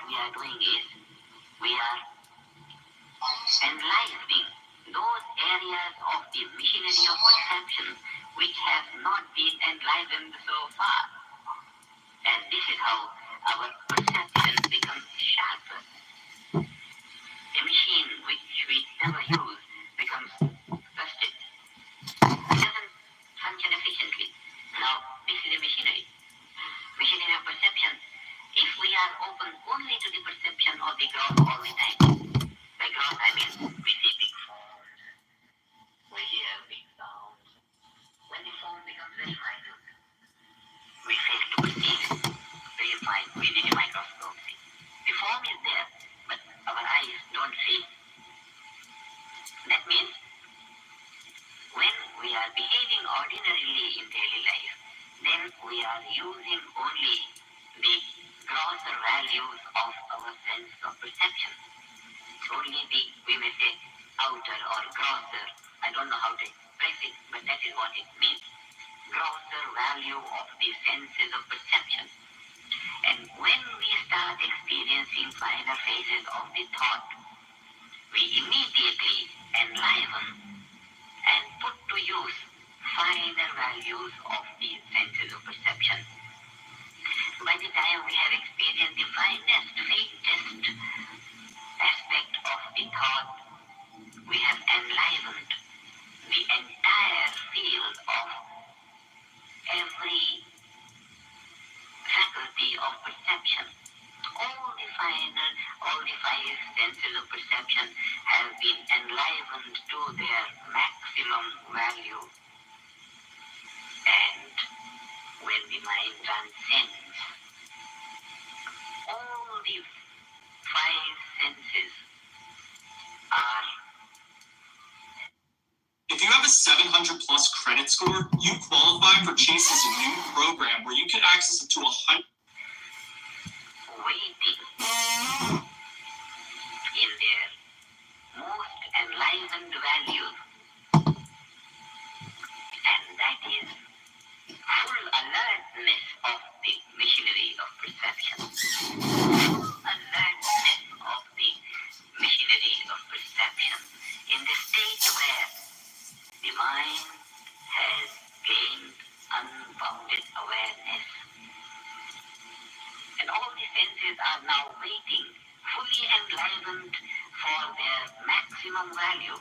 we are doing is we are enlivening those areas of the machinery of perception which have not been enlivened so far. And this is how our perception becomes sharper. A machine which we never use becomes rusted. It doesn't function efficiently. Now, this is a machinery of perception. If we are open only to the perception of the ground all the time, by ground I mean we see big forms, we hear big sounds. When the form becomes very minute, we fail to perceive it. We need a microscope. The form is there, but our eyes don't see. That means when we are behaving ordinarily in daily life, then we are using only the grosser values of our sense of perception. Only the, we may say, outer or grosser, I don't know how to express it, but that is what it means. Grosser value of the senses of perception. And when we start experiencing finer phases of the thought, we immediately enliven and put to use finer values of the senses of perception. By the time we have experienced the finest, faintest aspect of the thought, we have enlivened the entire field of every faculty of perception. All the five senses of perception have been enlivened to their maximum value. And when the mind transcends all the five senses are. If you have a 700 plus credit score, you qualify for Chase's new program where you can access up to 100. Waiting in their most enlivened values, and that is full alertness of the machinery of perception. Full alertness of the machinery of perception in the state where the mind has gained unbounded awareness. And all the senses are now waiting, fully enlivened for their maximum value.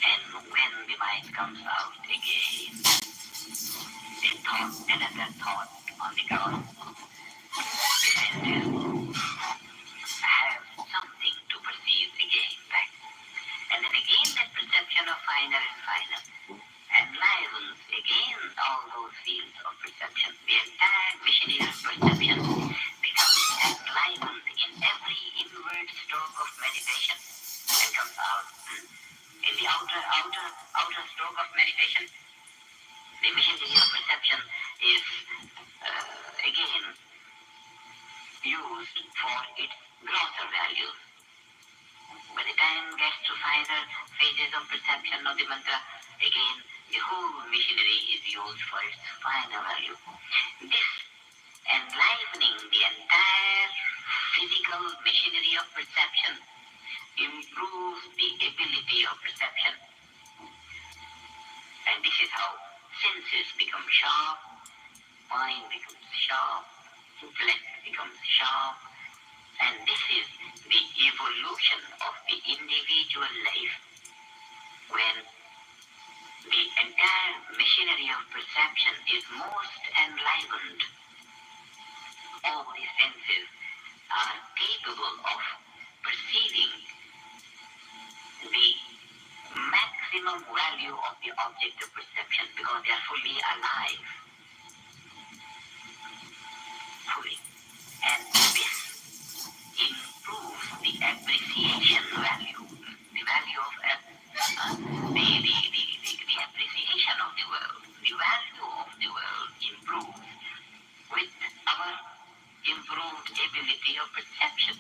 And when the mind comes out again, a thought, another thought on the ground, the senses have something to perceive again back. And then again that perception of finer and finer enlivens again all those fields of perception. The entire machinery of perception becomes enlivened in every inward stroke of meditation that comes out. In the outer stroke of meditation, the machinery of perception is again used for its grosser values. By the time it gets to finer phases of perception of the mantra, again the whole machinery is used for its finer value. This enlivening the entire physical machinery of perception improves the ability of perception. And this is how senses become sharp, mind becomes sharp, intellect becomes sharp, and this is the evolution of the individual life when the entire machinery of perception is most enlivened. All the senses are capable of perceiving the maximum value of the object of perception because they are fully alive. Fully. And this improves the appreciation value, the value of the appreciation of the world. The value of the world improves with our improved ability of perception.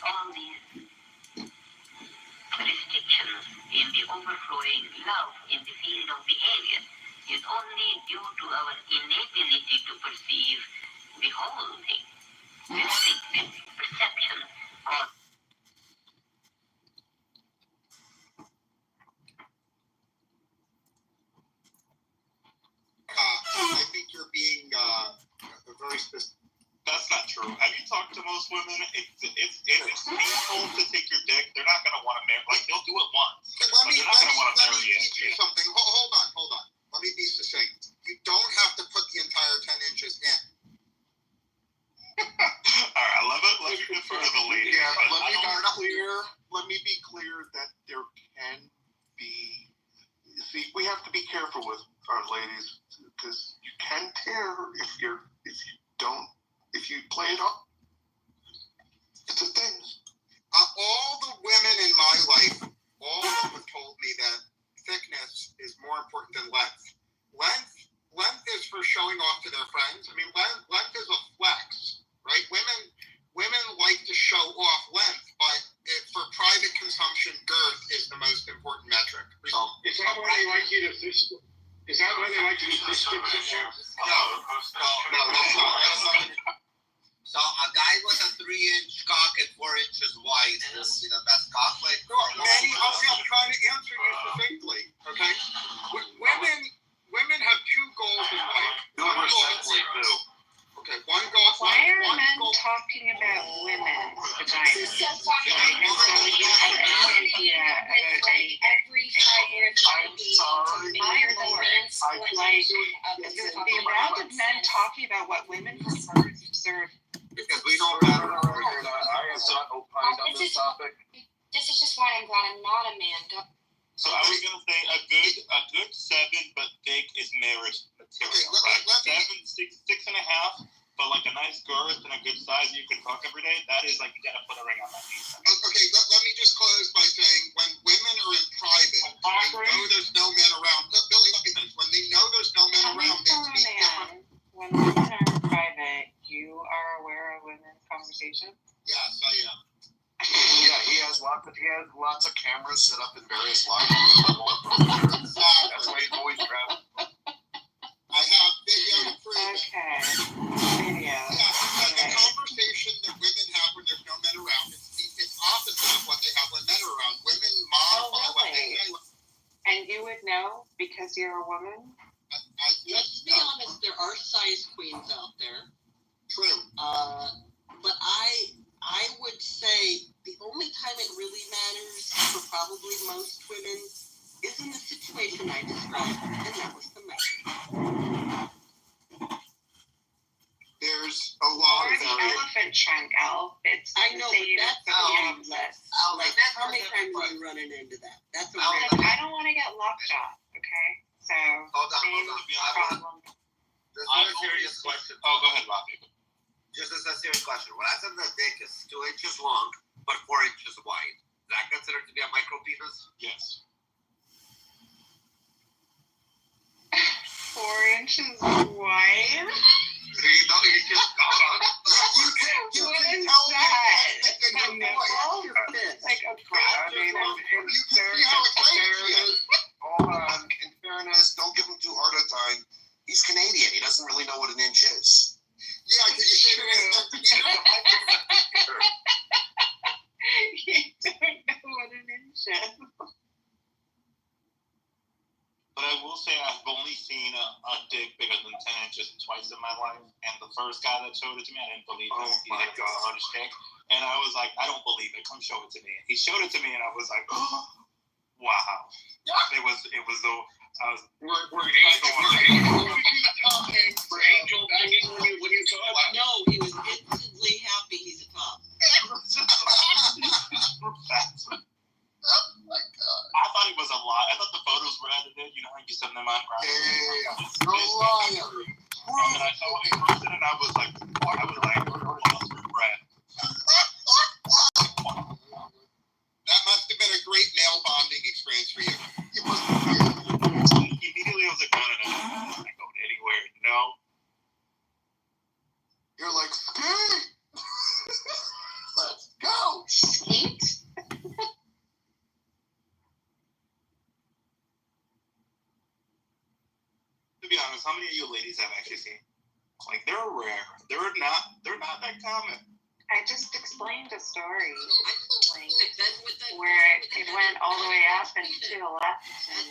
All these restrictions in the overflowing love in the field of behavior is only due to our inability to perceive the whole thing. This perception of I think you're being very specific. That's not true. Have you talked to most women? If it's painful to take your dick, they're not gonna want to marry. Like they'll do it once, Okay, but they're not gonna want to marry teach you something. Hold on. Let me be succinct. You don't have to put the entire 10 inches in. All right, I love it. Let me defer to the lady. Yeah, but let me be clear that there can be. See, we have to be careful with our ladies because you can tear if you play it up. It's a thing. All the women in my life, all of them have told me that thickness is more important than length. Length is for showing off to their friends. I mean, length is a flex, right? Women like to show off length, but for private consumption, girth is the most important metric. Is that why they like you to fish? Is that why they like you to fish? No, that's not. So a guy with a 3-inch cock and 4 inches wide will be the best cock. Like I'm trying to answer you succinctly. Okay, women have two goals in life. Okay, one goal. Why are men talking about women's vaginas? And so you have any idea about any... Every 5 years, My lord, like, the amount of men talking about what women deserve. because we don't have. I have not opined on this topic. This is just why I'm glad I'm not a man. So I was gonna say a good 7 but thick is marriage material, Okay, right? 7, 6 and a half, but like a nice girth and a good size you can fuck every day. That is like you gotta put a ring on that piece. Okay, let me just close by saying when women are in private, they know there's no men around. Billy, let me finish. When they know there's no men around, they speak different. When women are in private, you are aware of women's conversation? Yes, I am. Yeah, he has lots of cameras set up in various lockers. That's why he's always traveling. I have video to prove it. Okay. Video. Yeah, the conversation that women have when there's no men around, it's opposite of what they have when men are around. Women modify what they say. And you would know because you're a woman? Let's be honest, there are size queens out there. True. But I would say the only time it really matters for probably most women is in the situation I described, and that was the measure. There's a lot Or of the variation. elephant trunk, Elf. It's I the know, same but that's less. Like, how many times are you running into that? That's a Like, rare. I don't want to get lockjaw, okay? So, same problem. This is a serious question. Oh, go ahead, Robbie. Just as a serious question. What happens if the dick is 2 inches long but 4 inches wide? Is that considered to be a micro penis? Yes. 4 inches wide? You just got on. You What can is tell me that? that A your nipple? Your fist. Like a crab? You can see how excited she is. Hold on. In fairness, don't give him too hard a time. He's Canadian. He doesn't really know what an inch is. Yeah, because you say that it's You don't know what an inch is. But I will say I've only seen a dick bigger than 10 inches twice in my life. And the first guy that showed it to me, I didn't believe it. Oh He my had a large dick. And I was like, I don't believe it. Come show it to me. And he showed it to me, and I was like, oh, wow. It was the. We're Angel banging when you talk. No, he was instantly happy he's a top. I thought it was a lie. I thought the photos were edited. You know how you send them on ground. no liar. And then I saw it in person, and I was like, lost for breath. That must have been a great male bonding experience for you. It must have been. Immediately, I was like, no. I'm not going anywhere. No. You're like, ski. Let's go. Skeet? To be honest, how many of you ladies have actually seen Like they're rare. They're not that common. I just explained a story like, With the, where it went all the way up and to the left and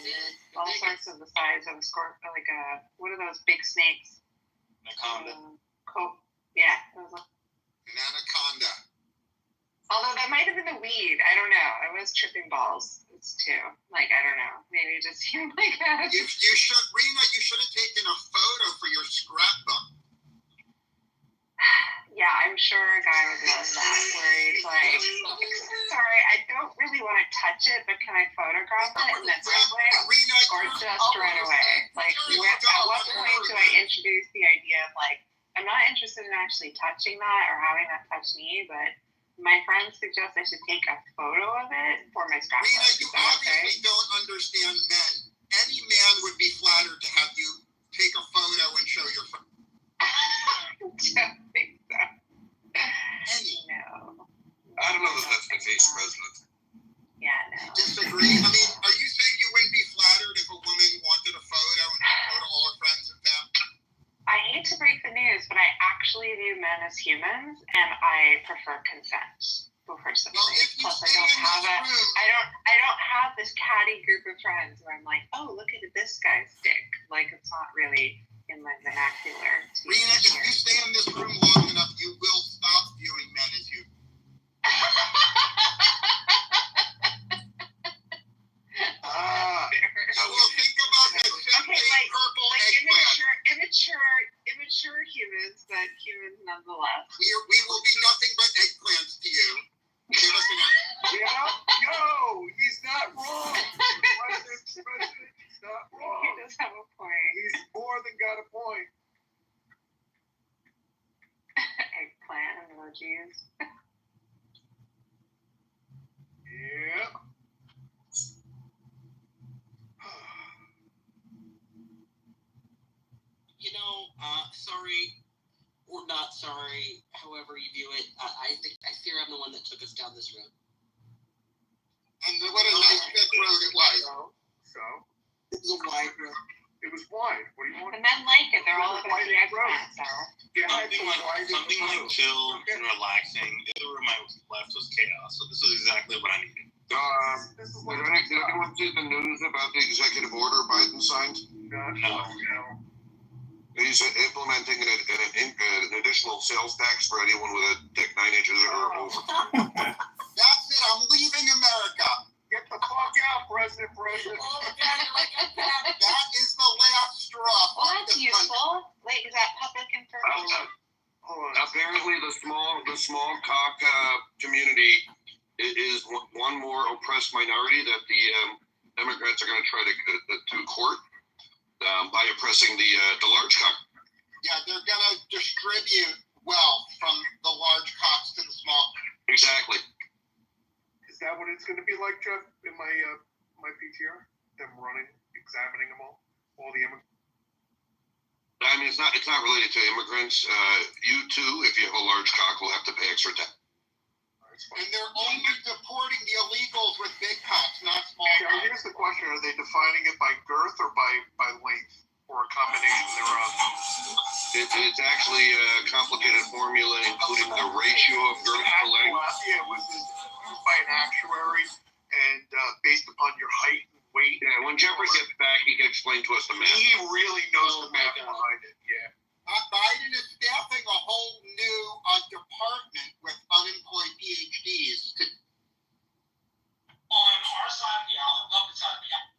all sorts of the size of a scorpion, like a, what are those big snakes? Anaconda. Yeah. It was An anaconda. although that might have been a weed. I don't know. I was tripping balls. It's too. Like, I don't know. Maybe it just seemed like that. You should, Rena, you should have taken a photo for your scrapbook. Yeah, I'm sure a guy would love that, where he's like, sorry, I don't really want to touch it, but can I photograph it in that way? Or just right away? Like, at what point do I introduce the idea of, like, I'm not interested in actually touching that or having that touch me, but my friends suggest I should take a photo of it for my scrapbook. Rena, you Is that okay? obviously don't understand men. Any man would be flattered to have you take a photo and show your friend. I don't think so. No. I don't know that that's the case, President. Yeah, no. Disagree? I mean, are you saying you wouldn't be flattered if a woman wanted a photo and showed all her friends and family? I hate to break the news, but I actually view men as humans, and I prefer consent before something. Well, if you Plus, I stay don't in have this room, I don't have this catty group of friends where I'm like, oh, look at this guy's dick. Like, it's not really in my vernacular. Rena, if you stay in this room long enough, you will stop viewing men as humans. You will think about that simply purple eggplant. immature humans, but humans nonetheless. We will be nothing but eggplants to you. Give us an Yo, he's not wrong. President, he's not He wrong. does have a point. He's more than got a point. Eggplant emojis. Yeah. you know, sorry or not sorry, however you view it, I fear I'm the one that took us down this road. And what a nice big road it was. So It was a wide road. it was wide. What do you want? The men like it. They're all about the eggplant, so. Something like chill and relaxing. The other room I was left was chaos, so this is exactly what I needed. Did anyone see the news about the executive order Biden signed? No. He's implementing an additional sales tax for anyone with a dick 9 inches or over. That's it. I'm leaving America. Get the fuck out, President. That is the last straw. Well, that's useful. Wait, is that public information? Apparently, the small cock community is one more oppressed minority that the Democrats are going to try to court by oppressing the large cock. Yeah, they're gonna distribute wealth from the large cocks to the small. Exactly. Is that what it's going to be like, Jeff, in my PTR? Them running, examining them all the immigrants? I mean, it's not related to immigrants. You too, if you have a large cock, will have to pay extra tax. And they're only deporting the illegals with big cocks, not small Now, cocks. here's the question. Are they defining it by girth or by length? Or a combination thereof? It's actually a complicated formula, including the ratio of girth to length. Yeah, was this used by an actuary and based upon your height and weight? Yeah, when Jeffrey gets back, he can explain to us the math. He really knows the math behind it, yeah. Biden is staffing a whole new department with unemployed PhDs to. On our side of the aisle, Republican side of the aisle.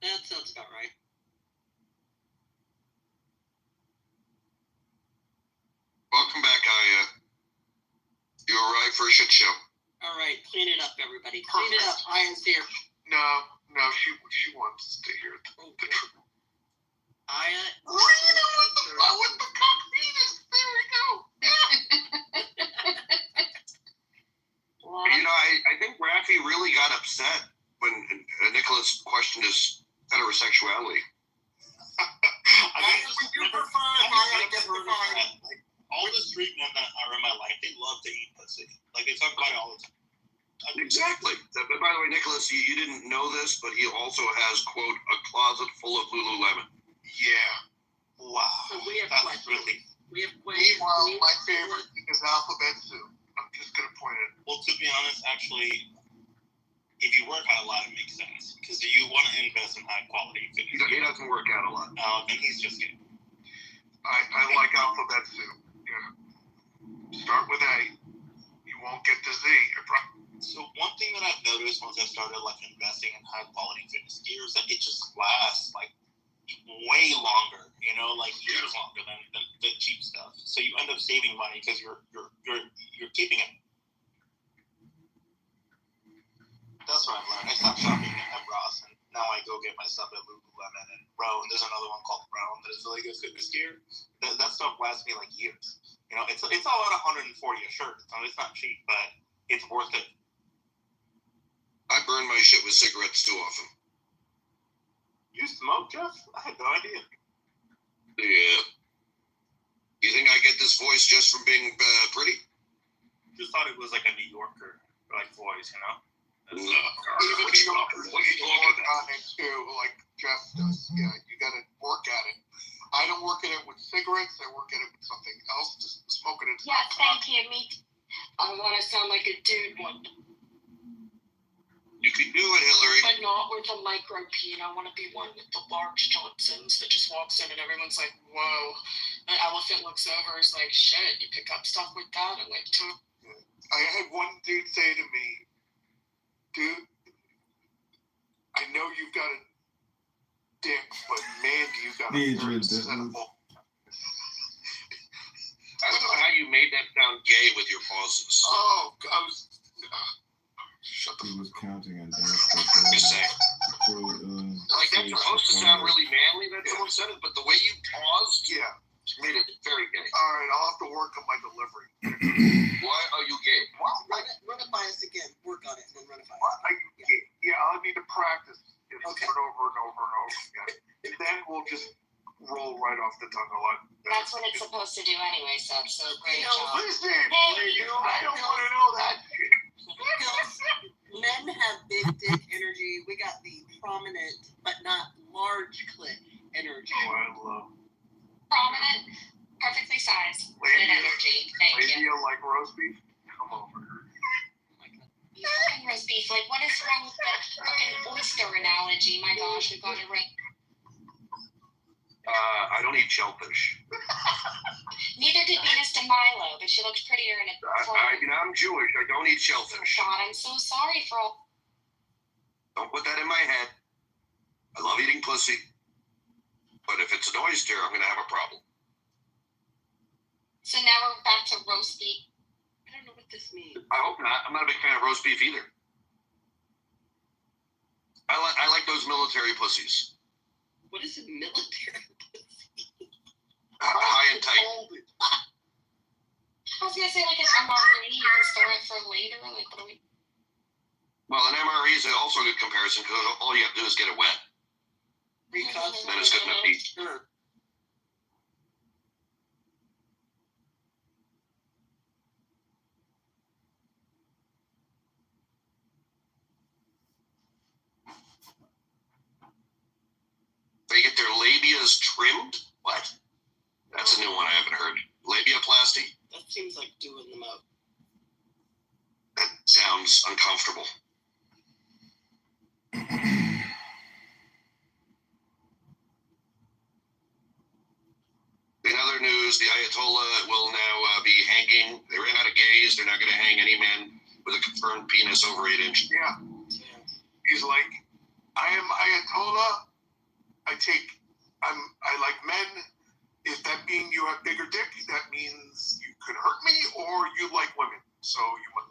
That sounds about right. Welcome back, Aya. You arrived for a shit show. All right, clean it up, everybody. Clean it up. Iron's here. No, she wants to hear the truth. Aya. With the cock penis. There we go. You know, I think Rafi really got upset when Nicholas questioned his heterosexuality. Would you prefer if I identified? Like, all the street men that are in my life, they love to eat pussy. Like, they talk about it all the time. Exactly. But by the way, Nicholas, you didn't know this, but he also has, quote, a closet full of Lululemon. Yeah. Wow. So we have That's questions. really. We have questions. Meanwhile, my favorite is alphabet soup. I'm just gonna point it. Well, to be honest, actually, if you work out a lot, it makes sense because you want to invest in high quality fitness. He doesn't work out a lot. Then he's just gay. I like alphabet soup. Yeah. Start with A. You won't get to Z. So one thing that I've noticed once I started like investing in high quality fitness gear is that it just lasts like way longer, like years longer than the cheap stuff. So you end up saving money because you're keeping it. That's what I've learned. I stopped shopping at Ross, and now I go get my stuff at Lululemon and Rowan. There's another one called Rowan that is really good fitness gear. That stuff lasts me like years. It's all about $140 a shirt. It's not cheap, but it's worth it. I burn my shit with cigarettes too often. You smoke, Jeff? I had no idea. Yeah. You think I get this voice just from being pretty? Just thought it was like a New Yorker like voice, No. What are you talking about it too, like Jeff does. Yeah, you gotta work at it. I don't work at it with cigarettes, I work at it with something else. Just smoking it. Yeah, thank you. Me too. I want to sound like a dude one, You can do it, Hillary. but not with a micro peen. I want to be one with the large Johnsons that just walks in and everyone's like, whoa. The elephant looks over, is like, shit, you pick up stuff with that? I'm like, I had one dude say to me, dude, I know you've got a dick, but man, do you got a very sensible. I don't know how you made that sound gay with your pauses. Oh, I was. Shut the He was counting on that. Just saying. Like, that's supposed to sound really manly that someone said it, but the way you paused Yeah. made it very gay. All right, I'll have to work on my delivery. Why are you gay? Run it by us again. Work on it and then run it by Why us. are you gay? Yeah, I'll need to practice it Okay. over and over and over and over again. And then we'll just roll right off the tongue a lot. That's what it's supposed to do anyway, Seth. So great job. Listen, Hey, I don't want to know that. Men have big dick energy. We got the prominent but not large clit energy. Oh, I love Prominent, perfectly sized, good Lady- energy. Thank you. Lady like roast beef. Come over. You fucking roast beef. Like, what is wrong with the fucking oyster analogy? My gosh, we got it right. I don't eat shellfish. Neither did Venus de Milo, but she looked prettier in a I'm Jewish. I don't eat shellfish. God, I'm so sorry for all. Don't put that in my head. I love eating pussy. But if it's an oyster, I'm going to have a problem. So now we're back to roast beef. I don't know what this means. I hope not. I'm not a big fan of roast beef either. I like those military pussies. What is a military pussy? High and tight. I was gonna say like an MRE, you can store it for later. Like, what do we? Well, an MRE is also a good comparison because all you have to do is get it wet. Then it's good enough to eat. Sure. They get their labias trimmed? What? That's a new one I haven't heard. Labiaplasty? That seems like doing them up. That sounds uncomfortable. In other news, the Ayatollah will now be hanging. They ran out of gays. They're not going to hang any man with a confirmed penis over 8 inches. Yeah. He's like, I am Ayatollah. I like men. If that means you have bigger dick, that means you could hurt me, or you like women. So you must.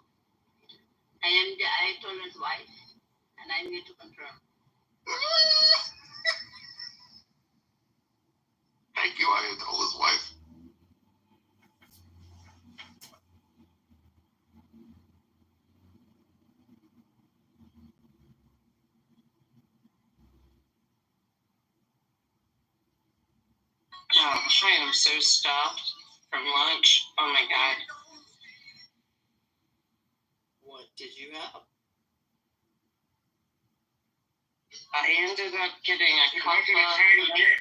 I am the Ayatollah's wife, and I'm here to confirm. Thank you, Ayatollah's wife. I am so stuffed from lunch. Oh my god. What did you have? I ended up getting a cup of.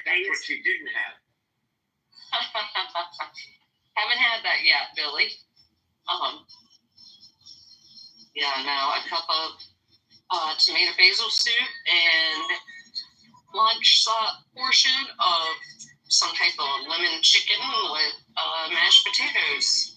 That's what she didn't have. Haven't had that yet, Billy. Yeah, no, a cup of tomato basil soup and lunch portion of some type of lemon chicken with mashed potatoes.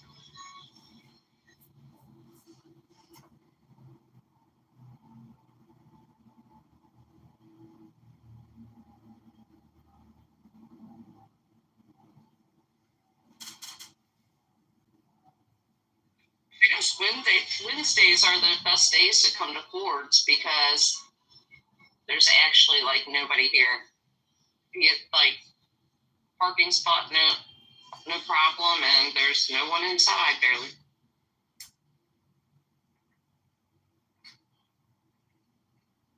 I guess Wednesdays are the best days to come to Ford's because there's actually like nobody here. You get like parking spot, no problem, and there's no one inside barely.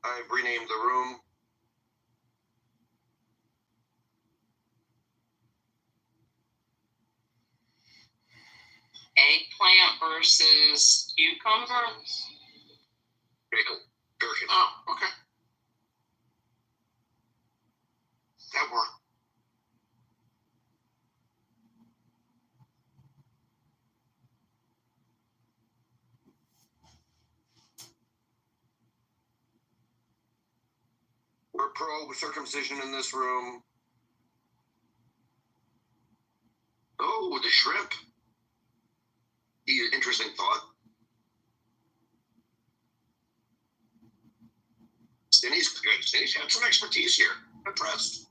I've renamed the room. Eggplant versus cucumber. Gherkin. Oh, okay. That worked. We're pro circumcision in this room. Oh, the shrimp. Interesting thought. Stinny's good. Stinny's got some expertise here. I'm impressed.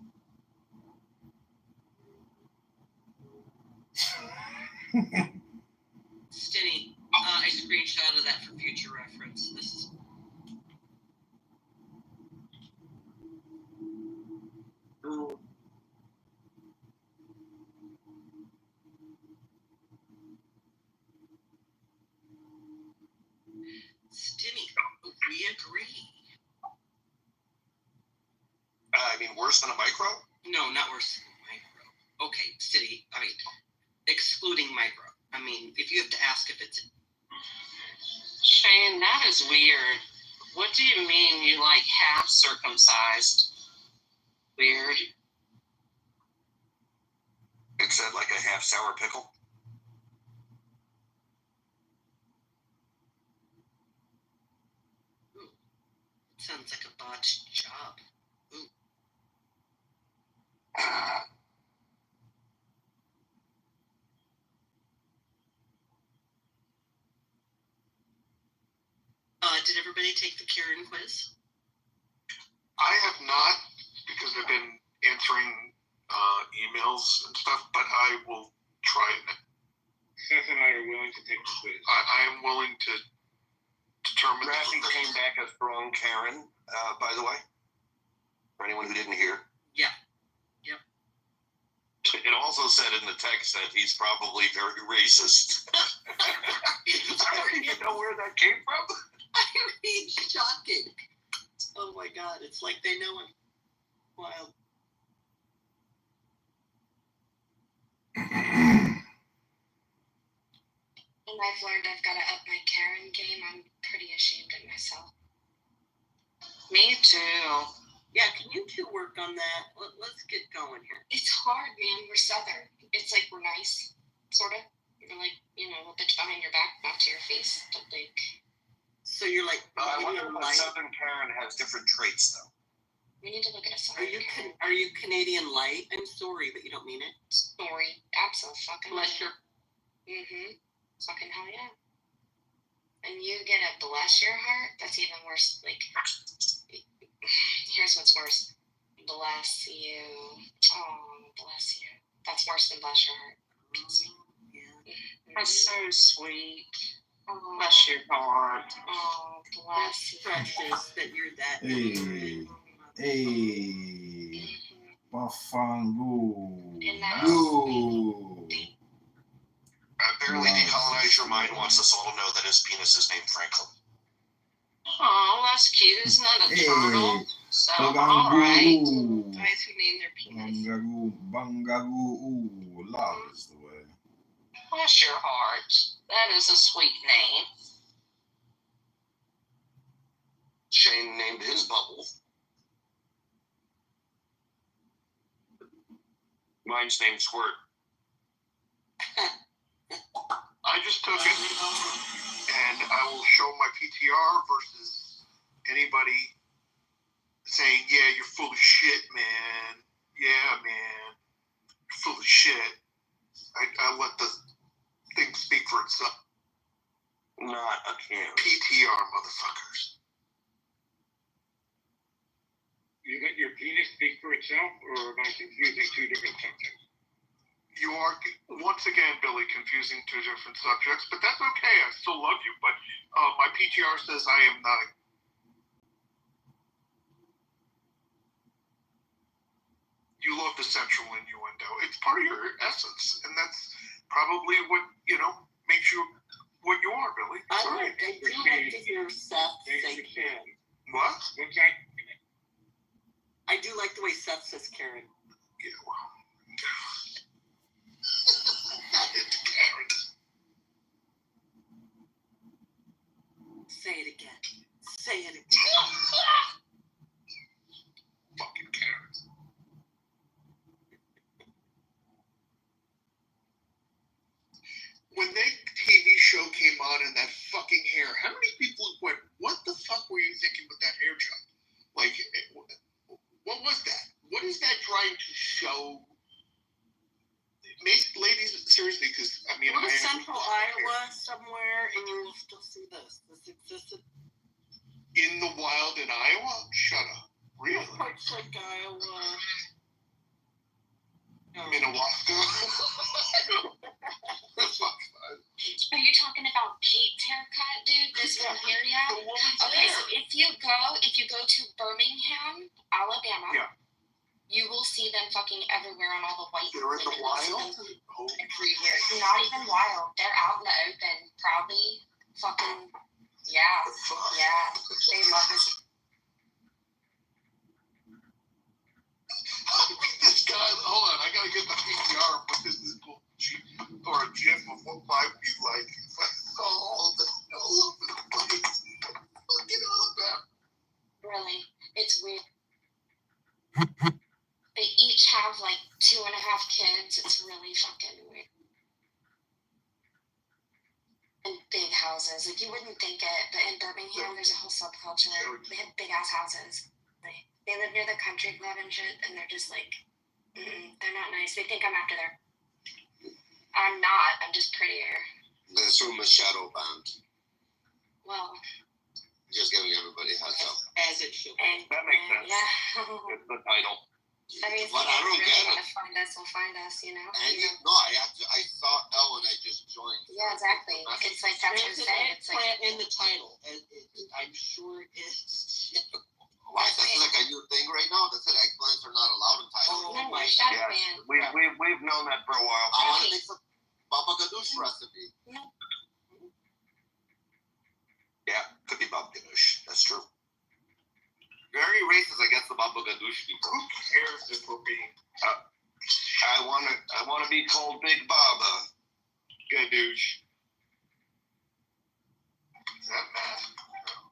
Stinny, I screenshotted that for future reference. This is. Ooh. Stinny, we agree. I mean, worse than a micro? No, not worse than micro. Okay, Stinny, I mean, excluding micro. I mean, if you have to ask if it's. Shane, that is weird. What do you mean you like half circumcised? Weird. It said like a half sour pickle. Ooh. Sounds like a botched job. Ooh. Did everybody take the Karen quiz? I have not, because I've been answering emails and stuff, but I will try it. Seth and I are willing to take the quiz. I am willing to determine. Rafi came back a strong Karen, by the way. For anyone who didn't hear. Yeah. Yep. It also said in the text that he's probably very racist. I don't even know where that came from. I mean, shocking. Oh my God, it's like they know him. Wild. And I've learned I've got to up my Karen game. I'm pretty ashamed of myself. Me too. Yeah, can you two work on that? Let's get going here. It's hard, man. We're Southern. It's like we're nice, sort of. We're like, you know, a bitch behind your back, not to your face, but like. So you're like, I wonder if a Southern Karen has different traits, though. We need to look at a Southern Karen. Are you Canadian light? I'm sorry, but you don't mean it. Sorry. Absolutely. Bless your. Fucking hell yeah. And you get a bless your heart? That's even worse. Like, here's what's worse. Bless you. Oh, bless you. That's worse than bless your heart. Yeah. That's so sweet. Oh, Bless your heart. Oh, bless you. Precious that you're that. Hey. Bafangu. Apparently, Decolonize Your Mind wants us all to know that his penis is named Franklin. Oh, that's cute. Isn't that a turtle? So, all right. Guys who name their penis. Bangagu. Love is the way. Bless your heart. That is a sweet name. Shane named his bubble Mine's named Squirt. I just took it, and I will show my PTR versus anybody saying, "Yeah, you're full of shit, man. Yeah, man, you're full of shit." I let the thing speak for itself. Not a can. PTR, motherfuckers. You let your penis speak for itself, or am I confusing two different subjects? You are, once again, Billy, confusing two different subjects, but that's okay. I still love you, but my PTR says I am not. You love the sexual innuendo. It's part of your essence, and that's probably what, makes you what you are, Billy. I Sorry. do like to hear Seth say Karen. What? What's that? I do like the way Seth says Karen. Yeah, well. Say it again. Say it again. Fucking Karens. When that TV show came on and that fucking hair, how many people went, "What the fuck were you thinking with that hair job?" Like, what was that? What is that trying to show? Ladies, seriously, because I mean, Go to Central Iowa somewhere, and you will still see this. This existed in the wild in Iowa. Shut up. Really? parts like Iowa. Minnewaska. Are you talking about Pete's haircut, dude? This from here yet? Okay, so if you go to Birmingham, Alabama, Yeah. you will see them fucking everywhere on all the white. They're in the wild? Everywhere. Not even wild. They're out in the open. Proudly fucking yeah. Yeah. They love this. This guy, hold on, I gotta get the PTR and put this little or a gif of what life be like if I saw all over the place. Look at all of that. Really, it's weird. They each have like 2.5 kids. It's really fucking weird. And big houses. Like, you wouldn't think it, but in Birmingham, there's a whole subculture. They have big ass houses. They live near the country club and shit, and they're just like, they're not nice. They think I'm after their. I'm not. I'm just prettier. This room is shadow banned. Well. Just giving everybody a heads up. As it should. And, That makes sense. Yeah. It's the title. I mean, if But you I don't really get want it. to find us, we'll find us, you know? I saw Ellen. I just joined. Yeah, exactly. It's like that's what I'm There's an saying. It's like. eggplant in the title. I'm sure it's. Why? This is like a new thing right now. That's it. Eggplants are not allowed in Thailand. Oh, No, my shut God. up, man. We've known that for a while. I want to make some baba ganoush recipe. Yeah, could be baba ganoush. That's true. Very racist against the baba ganoush people. Who cares if we're being I want to be called Big Baba Ganoush. is that mad?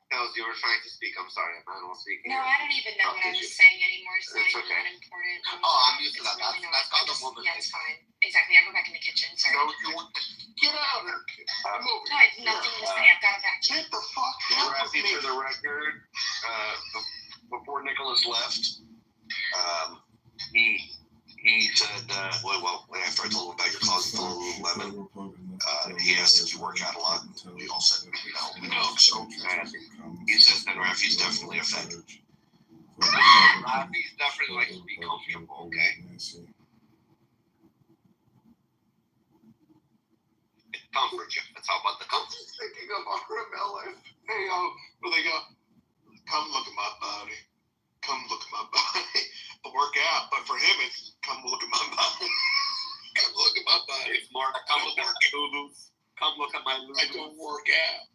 Hells, you were trying to speak. I'm sorry, man. I was speaking. No, I don't even know what I was saying anymore. It's not It's even okay. that important. I'm used to It's that. really not. That's called a I just- woman Yeah, thing. it's fine. Exactly. I go back in the kitchen. Sorry. No, you get out of here. Come over No, I have nothing to say. I've got a vacuum. Get the fuck out of Rafi, me. for the record, before Nicholas left, he said, well, after I told him about your closet full of Lululemon, he asked if you work out a lot. We all said no. So he said that Rafi's definitely offended. Rafi's definitely likes to be comfortable. Okay. Comfort you. That's all about the I'm comfort. just thinking of RMLF. Hey, where they go, come look at my body. Come look at my body. I work out, but for him, it's come look at my body. Come look at my body. It's more come look at my boo-boos. Come look at my I don't work out.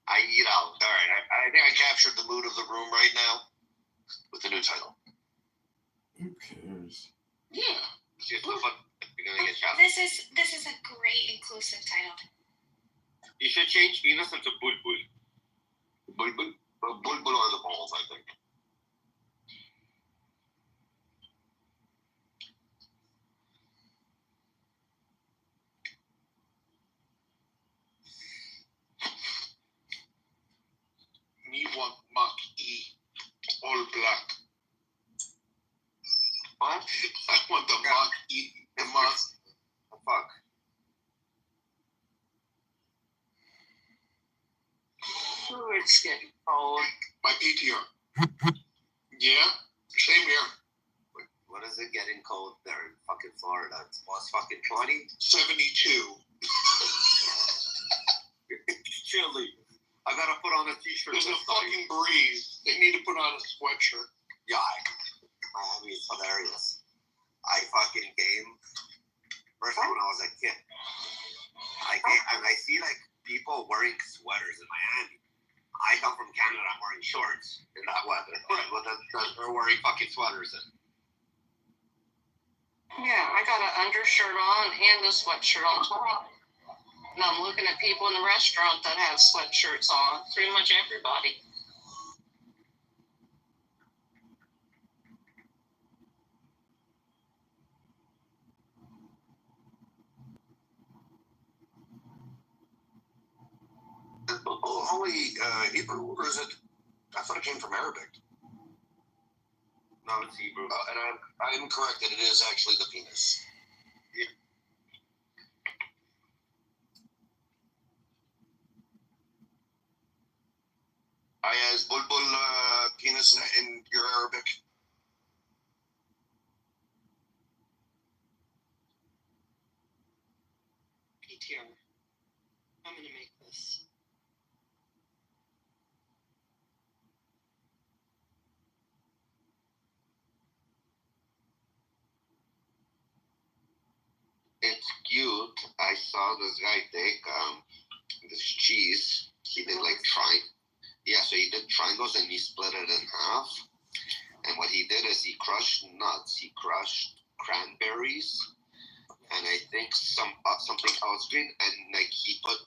I eat out. All right, I think I captured the mood of the room right now with the new title. Who cares? Yeah. You're gonna get shot. This is a great inclusive title. You should change penis into bulbul. Bulbul are the balls, I think. What? I want the Musk eat the Musk. Fuck. Oh, it's getting cold. My PTR. Yeah, same here. What is it getting cold there in fucking Florida? It's plus fucking 20? 72. Chilly. I gotta put on a t-shirt. There's a fucking breeze. They need to put on a sweatshirt. Yeah, Miami is hilarious. I fucking came first time when I was a kid. I came and I see like people wearing sweaters in Miami. I come from Canada. I'm wearing shorts in that weather. But they're wearing fucking sweaters. Yeah, I got an undershirt on and a sweatshirt on top. And I'm looking at people in the restaurant that have sweatshirts on. Pretty much everybody. Holy Hebrew, or is it? I thought it came from Arabic. No, it's Hebrew. And I'm correct that it is actually the penis. Yeah. Is bulbul penis in your Arabic? PTR. I'm gonna make this. It's cute. I saw this guy take this cheese. He did like so he did triangles and he split it in half. And what he did is he crushed nuts. He crushed cranberries, and I think something else green. And like he put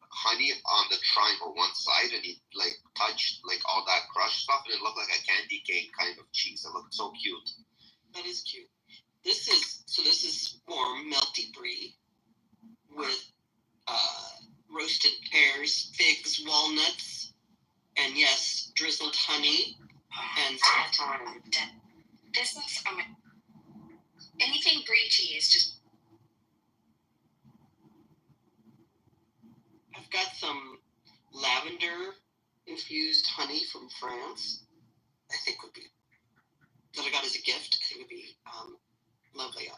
honey on the triangle one side, and he like touched like all that crushed stuff, and it looked like a candy cane kind of cheese. It looked so cute. That is cute. This is more melty brie with roasted pears, figs, walnuts, and yes, drizzled honey and saffron. This looks anything brie cheese. Just I've got some lavender infused honey from France. I think would be that I got as a gift. I think would be lovely.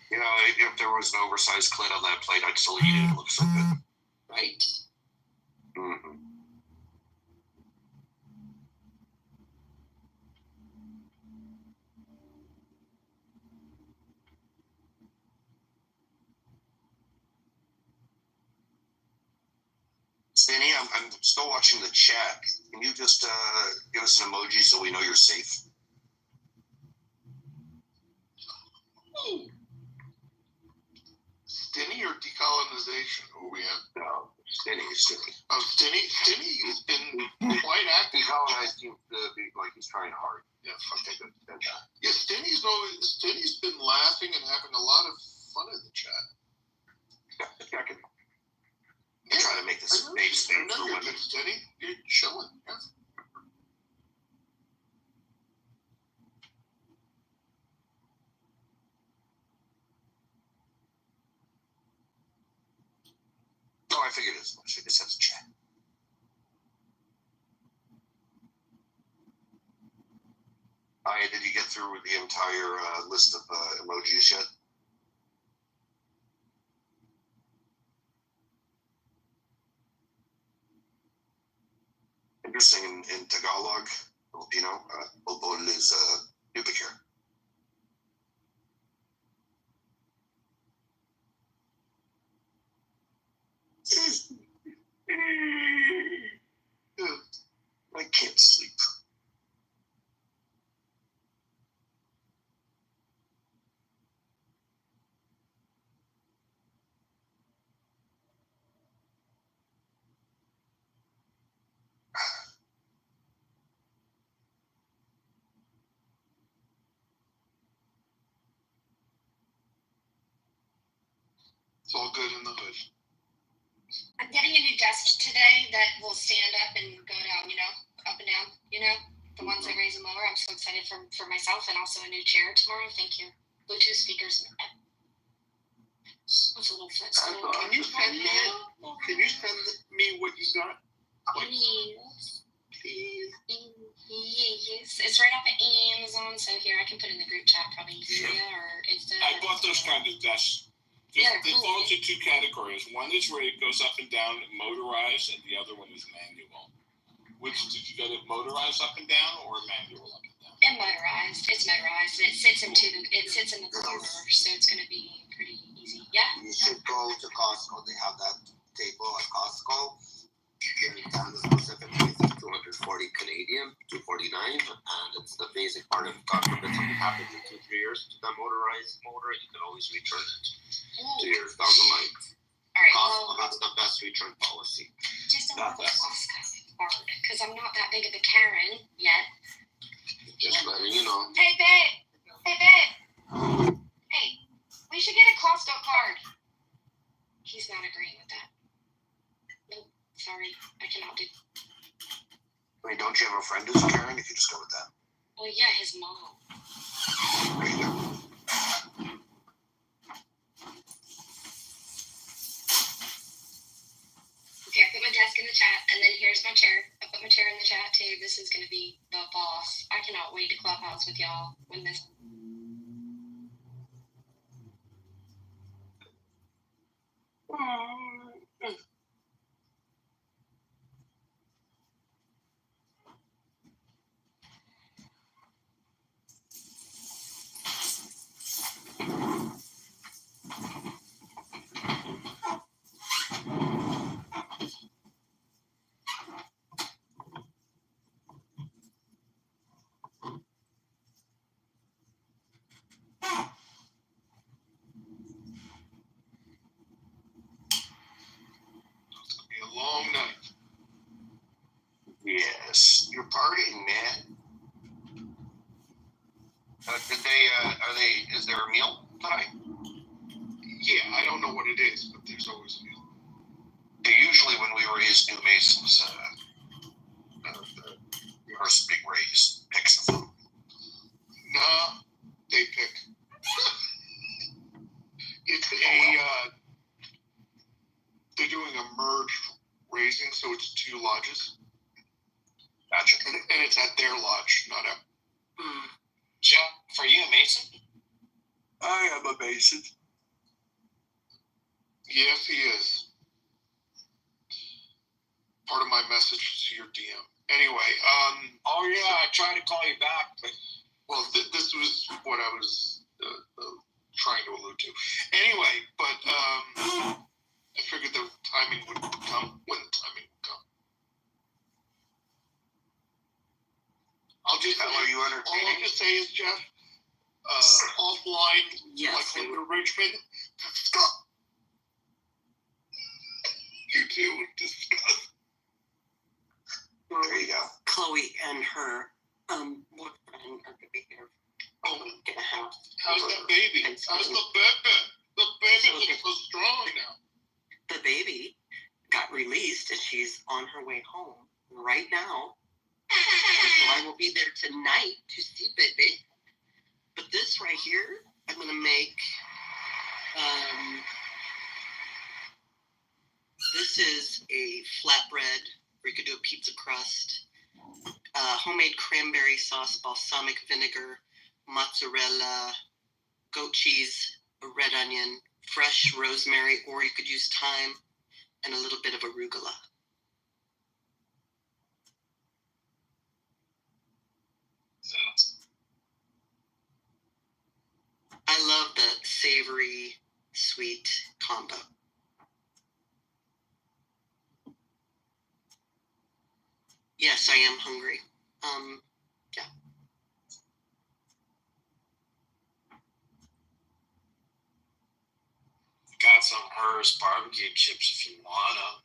You know, if there was an oversized clit on that plate, I'd still eat it. It looks so good. Right? Mm-hmm. Stanny, I'm still watching the chat. Can you just give us an emoji so we know you're safe? Stinny or decolonization? Who are we at? No, Stinny. Oh, Stinny has been quite active. Decolonized seems to be like he's trying hard. Yeah, okay, good. Yeah, Stinny's been laughing and having a lot of fun in the chat. Yeah, I can try to make this safe space for women. Stinny, you're chilling. Yeah. Oh, I figured as much. I just have to chat. Did you get through the entire list of emojis yet? Interesting. In Tagalog, Filipino, bulbul is duplicate. I can't sleep. It's all good in the hood. I'm getting a new desk today that will stand up and go down, up and down, the ones that raise and lower. I'm so excited for myself, and also a new chair tomorrow. Thank you. Bluetooth speakers. It's a little flexible. Can you send me what you got? Please. Yes. It's right off of Amazon, so here I can put it in the group chat, probably easier or Insta. I bought those kind of desks. They fall into two categories. One is where it goes up and down motorized, and the other one is manual. Which did you get it motorized up and down or manual up and down? And motorized. It's motorized. It sits in the corner, so it's going to be pretty easy. Yeah. You should go to Costco. They have that table at Costco. Here in Canada specifically, it's 240 Canadian, 249, and it's the basic part of God forbid something happens in 2-3 years to that motorized motor, you can always return it 2 years down the line. All right. Costco has the best return policy. Just don't go to Costco hard, because I'm not that big of a Karen yet. Just letting you know. Hey, babe. Hey, we should get a Costco card. He's not agreeing with that. Nope. Sorry, I cannot do. Wait, don't you have a friend who's a Karen? You could just go with that. Well, yeah, his mom. There you go. Okay, I put my desk in the chat, and then here's my chair. I put my chair in the chat too. This is gonna be the boss. I cannot wait to Clubhouse with y'all when this. Be a long night. Yes, you're partying, man. Is there a meal tonight? Yeah, I don't know what it is, but there's always a meal. Usually when we raise new Masons, the first big raise picks the food. Nah, they pick. It's they're doing a merged raising, so it's 2 lodges. Gotcha. And it's at their lodge, not at. Jeff, are you a Mason? I am a Mason. Yes, he is. Part of my message to your DM. Anyway, Oh yeah, I tried to call you back, but well, this was what I was trying to allude to. Anyway, but I figured the timing would come when the timing would come. I'll just How are you all entertaining? I'll just say is, Jeff, offline, Yes. like Linda Richmond, stop. You two would discuss. There you go. Chloe and her boyfriend are gonna be here. Oh, Get a house. how's the baby? And so How's the baby? The baby So looks so strong now. the baby got released and she's on her way home right now. And so I will be there tonight to see baby. But this right here, I'm gonna make this is a flatbread where you could do a pizza crust, homemade cranberry sauce, balsamic vinegar, mozzarella, goat cheese, a red onion, fresh rosemary, or you could use thyme, and a little bit of arugula. I love the savory, sweet combo. Yes, I am hungry. Yeah. got some Hers barbecue chips if you want them.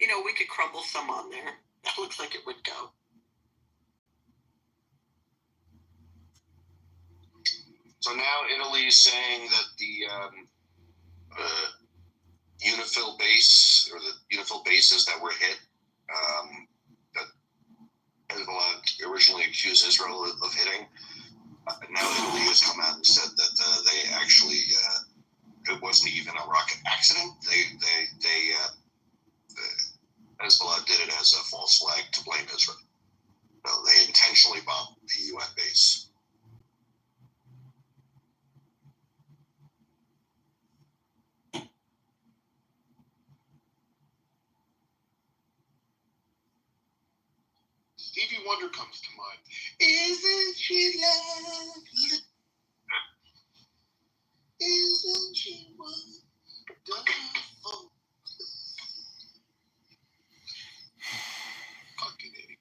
You know, we could crumble some on there. That looks like it would go. So now Italy is saying that the UNIFIL base, or the UNIFIL bases that were hit, that Hezbollah originally accused Israel of hitting, now Italy has come out and said that they actually, it wasn't even a rocket accident. Hezbollah did it as a false flag to blame Israel. So they intentionally bombed the UN base. Stevie Wonder comes to mind. Isn't she lovely? Isn't she wonderful? Fucking idiot.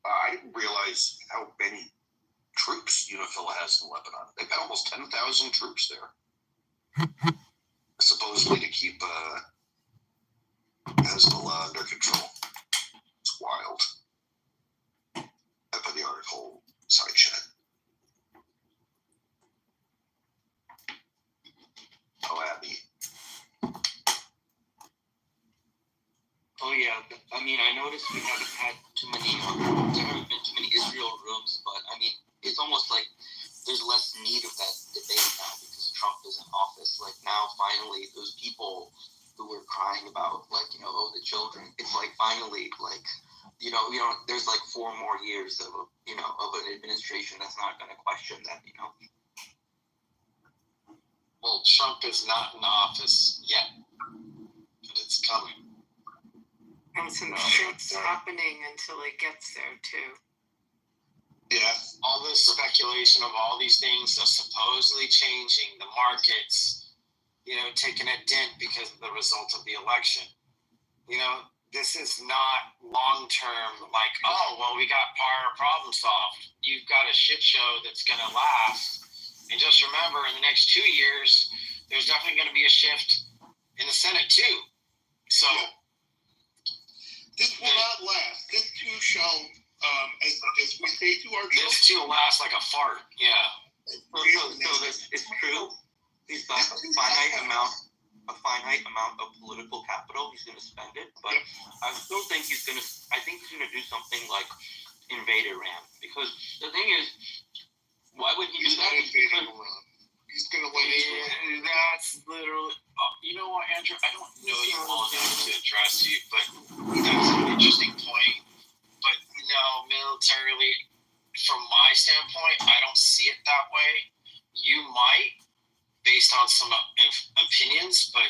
I didn't realize how many troops UNIFIL has in Lebanon. They've got almost 10,000 troops there. Supposedly to keep Hezbollah under control. It's wild. I put the article side chat. Oh, Abby. Oh yeah, I mean, I noticed we haven't had too many, there haven't been too many Israel rooms, but I mean, it's almost like there's less need of that debate now because Trump is in office. Like now, finally, those people who were crying about, like, you know, oh, the children, it's like finally, like, you know, there's like 4 more years of, of an administration that's not going to question that, you know. Well, Trump is not in office yet, but it's coming. And some shit's happening until it gets there, too. Yeah, all this speculation of all these things are supposedly changing the markets, you know, taking a dent because of the result of the election. You know, this is not long-term, like, oh, well, we got our problem solved. You've got a shit show that's going to last. And just remember, in the next 2 years, there's definitely going to be a shift in the Senate, too. So... This will not last. This too shall, as we say to our children. This too will last like a fart. Yeah. So it's true. He's got a finite amount of political capital. He's going to spend it, but I still think he's going to. I think he's going to do something like invade Iran, because the thing is, why would he do that? He's going to let Israel. That's literally. You know what, Andrew? I don't know you well enough to address you, but that's an interesting point. But militarily, from my standpoint, I don't see it that way. You might, based on some opinions, but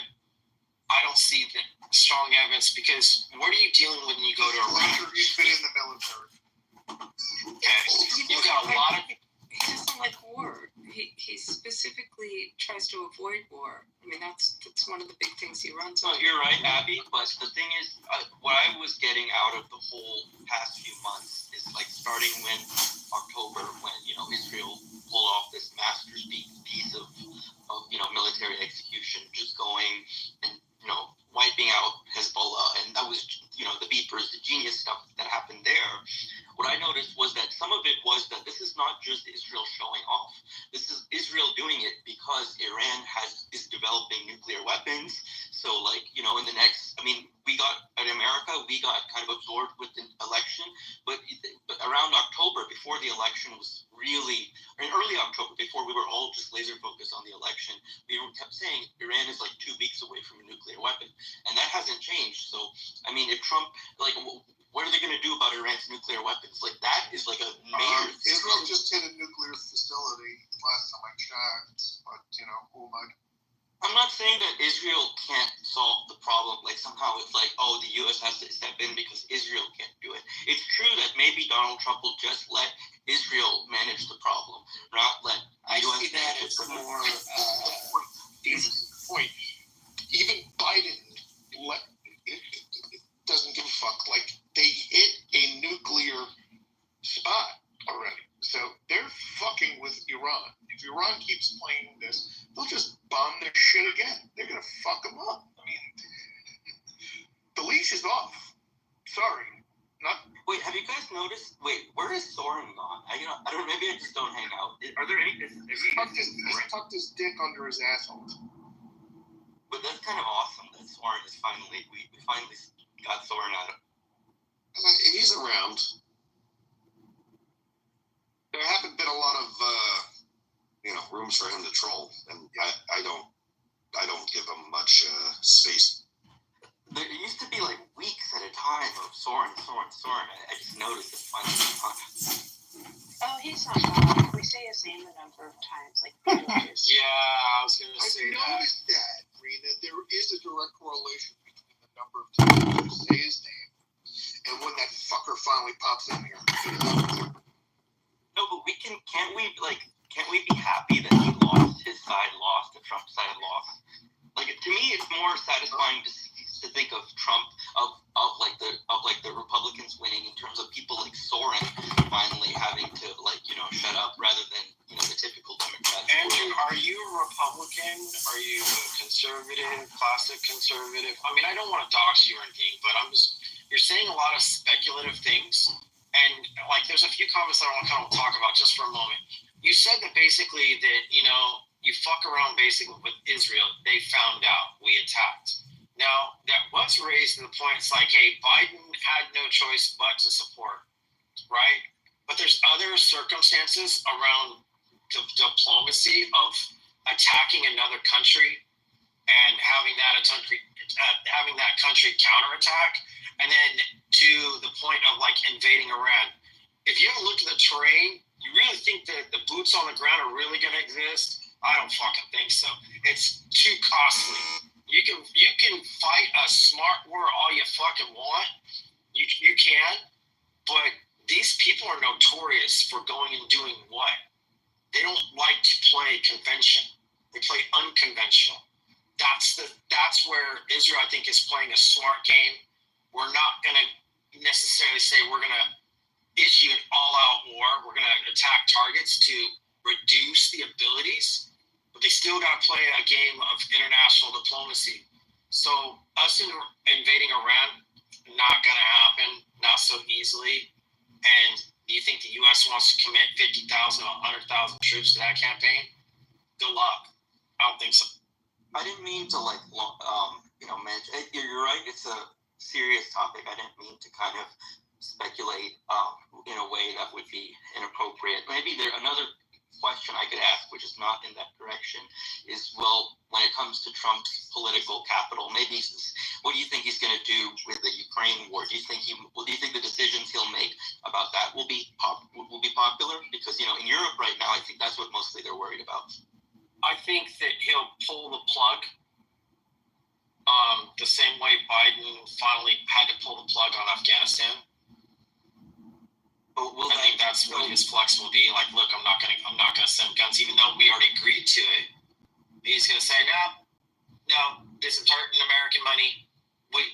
I don't see the strong evidence, because what are you dealing with when you go to Iraq? He's been in the military. Okay, you've got a lot of. He doesn't like war. He specifically tries to avoid war. I mean, that's one of the big things he runs on. Well, you're right, Abby, but the thing is, what I was getting out of the whole past few months is, like, starting when October, when, you know, Israel pulled off this masterpiece of military execution, just going and, you know, wiping out Hezbollah, and that was, you know, the beepers, the genius stuff that happened there. What I noticed was that some of it was that this is not just Israel showing off. This is Israel doing it because Iran is developing nuclear weapons. So, like, you know, in the next, in America, we got kind of absorbed with the election, but around October, before the election was really, or in early October, before we were all just laser focused on the election, we kept saying Iran is like 2 weeks away from a nuclear weapon, and that hasn't changed. So, I mean, if Trump, like, what are they going to do about Iran's nuclear weapons? Like, that is like a major... Israel just hit a nuclear facility last time I checked, but, you know, who am I? I'm not saying that Israel can't solve the problem. Like, somehow it's like, oh, the U.S. has to step in because Israel can't do it. It's true that maybe Donald Trump will just let Israel manage the problem, not let I see that as more point. Even Biden doesn't give a fuck. Like, they hit a nuclear spot already. So they're fucking with Iran. If Iran keeps playing this, they'll just bomb their shit again. They're going to fuck them up. mean, the leash is off. Sorry. Wait, have you guys noticed? Wait, where is Soren gone? I don't. Maybe I just don't hang out. Are there any? He's tucked his dick under his asshole. But that's kind of awesome that Soren is finally. We finally got Soren out of. He's around. There haven't been a lot of rooms for him to troll, and I don't give him much space. There used to be like weeks at a time of Soren. I just noticed it finally. Oh, he's not gone. We say his name a number of times, like. Yeah, I was gonna say that. I noticed that, Rena. There is a direct correlation between the number of times you say his name and when that fucker finally pops in here. No, but can't we be happy that he lost, his side lost, the Trump side lost? Like, to me, it's more satisfying to think of Trump, of the Republicans winning in terms of people like Soren finally having to, shut up rather than, the typical Democrats. Andrew, are you a Republican? Are you a conservative, classic conservative? I mean, I don't want to dox you or anything, but you're saying a lot of speculative things. And, there's a few comments that I want to kind of talk about just for a moment. You said that basically that, you fuck around basically with Israel. They found out we attacked. Now, that was raised to the point, it's like, hey, Biden had no choice but to support, right? But there's other circumstances around the diplomacy of attacking another country and having that country counterattack, and then to the point of invading Iran. If you haven't looked at the terrain, you really think that the boots on the ground are really going to exist? I don't fucking think so. It's too costly. You can fight a smart war all you fucking want. You can, but these people are notorious for going and doing what? They don't like to play convention. They play unconventional. That's where Israel, I think, is playing a smart game. We're not going to necessarily say we're going to issue an all-out war. We're going to attack targets to reduce the abilities, but they still got to play a game of international diplomacy. So us invading Iran, not going to happen, not so easily. And do you think the U.S. wants to commit 50,000 or 100,000 troops to that campaign? Good luck. I don't think so. I didn't mean to mention. You're right. It's a serious topic. I didn't mean to kind of speculate in a way that would be inappropriate. Maybe another question I could ask, which is not in that direction, is, well, when it comes to Trump's political capital, maybe what do you think he's going to do with the Ukraine war? Do you think the decisions he'll make about that will be popular? Because in Europe right now, I think that's what mostly they're worried about. I think that he'll pull the plug the same way Biden finally had to pull the plug on Afghanistan. I think that's what his flex will be. Look, I'm not gonna send guns, even though we already agreed to it. He's gonna say, no, this is hurting American money. But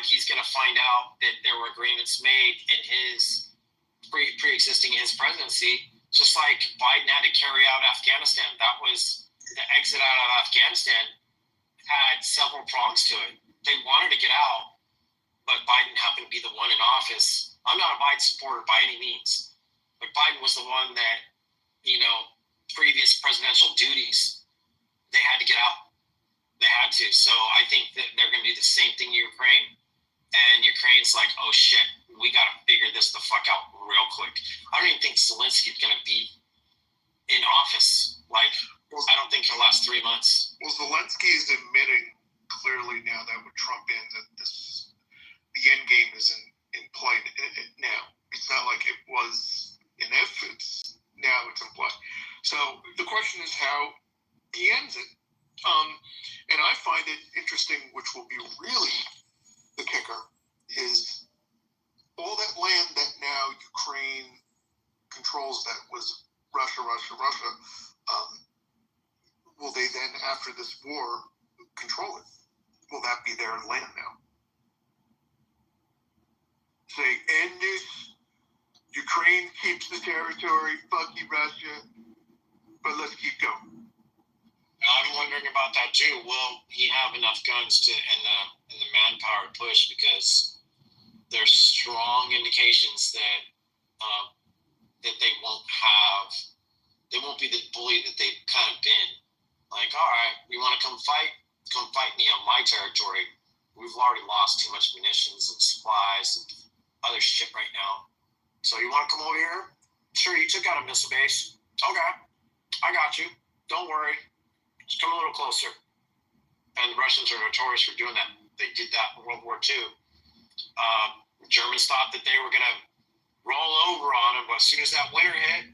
he's gonna find out that there were agreements made in his pre-existing his presidency. Just like Biden had to carry out Afghanistan. That was the exit out of Afghanistan had several prongs to it. They wanted to get out, but Biden happened to be the one in office. I'm not a Biden supporter by any means, but Biden was the one that, previous presidential duties, they had to get out. They had to. So I think that they're going to do the same thing in Ukraine. And Ukraine's like, oh shit, we got to figure this the fuck out real quick. I don't even think Zelensky's going to be in office. I don't think he'll last 3 months. Well, Zelensky is admitting clearly now that with Trump in, that the end game is in play now. It's not like it was an if, now it's in play. So the question is how he ends it. And I find it interesting, which will be really the kicker, is all that land that now Ukraine controls that was Russia. Will they then, after this war, control it? Will that be their land now? Say, end this, Ukraine keeps the territory, fuck you, Russia, but let's keep going. I I'm wondering about that too. Will he have enough guns to and the manpower to push? Because there's strong indications that that they won't be the bully that they've kind of been. Like, all right, you want to come fight me on my territory. We've already lost too much munitions and supplies and other shit right now. So you want to come over here? Sure, you took out a missile base. Okay, I got you. Don't worry. Just come a little closer. And the Russians are notorious for doing that. They did that in World War II. Germans thought that they were going to roll over on them, but as soon as that winter hit,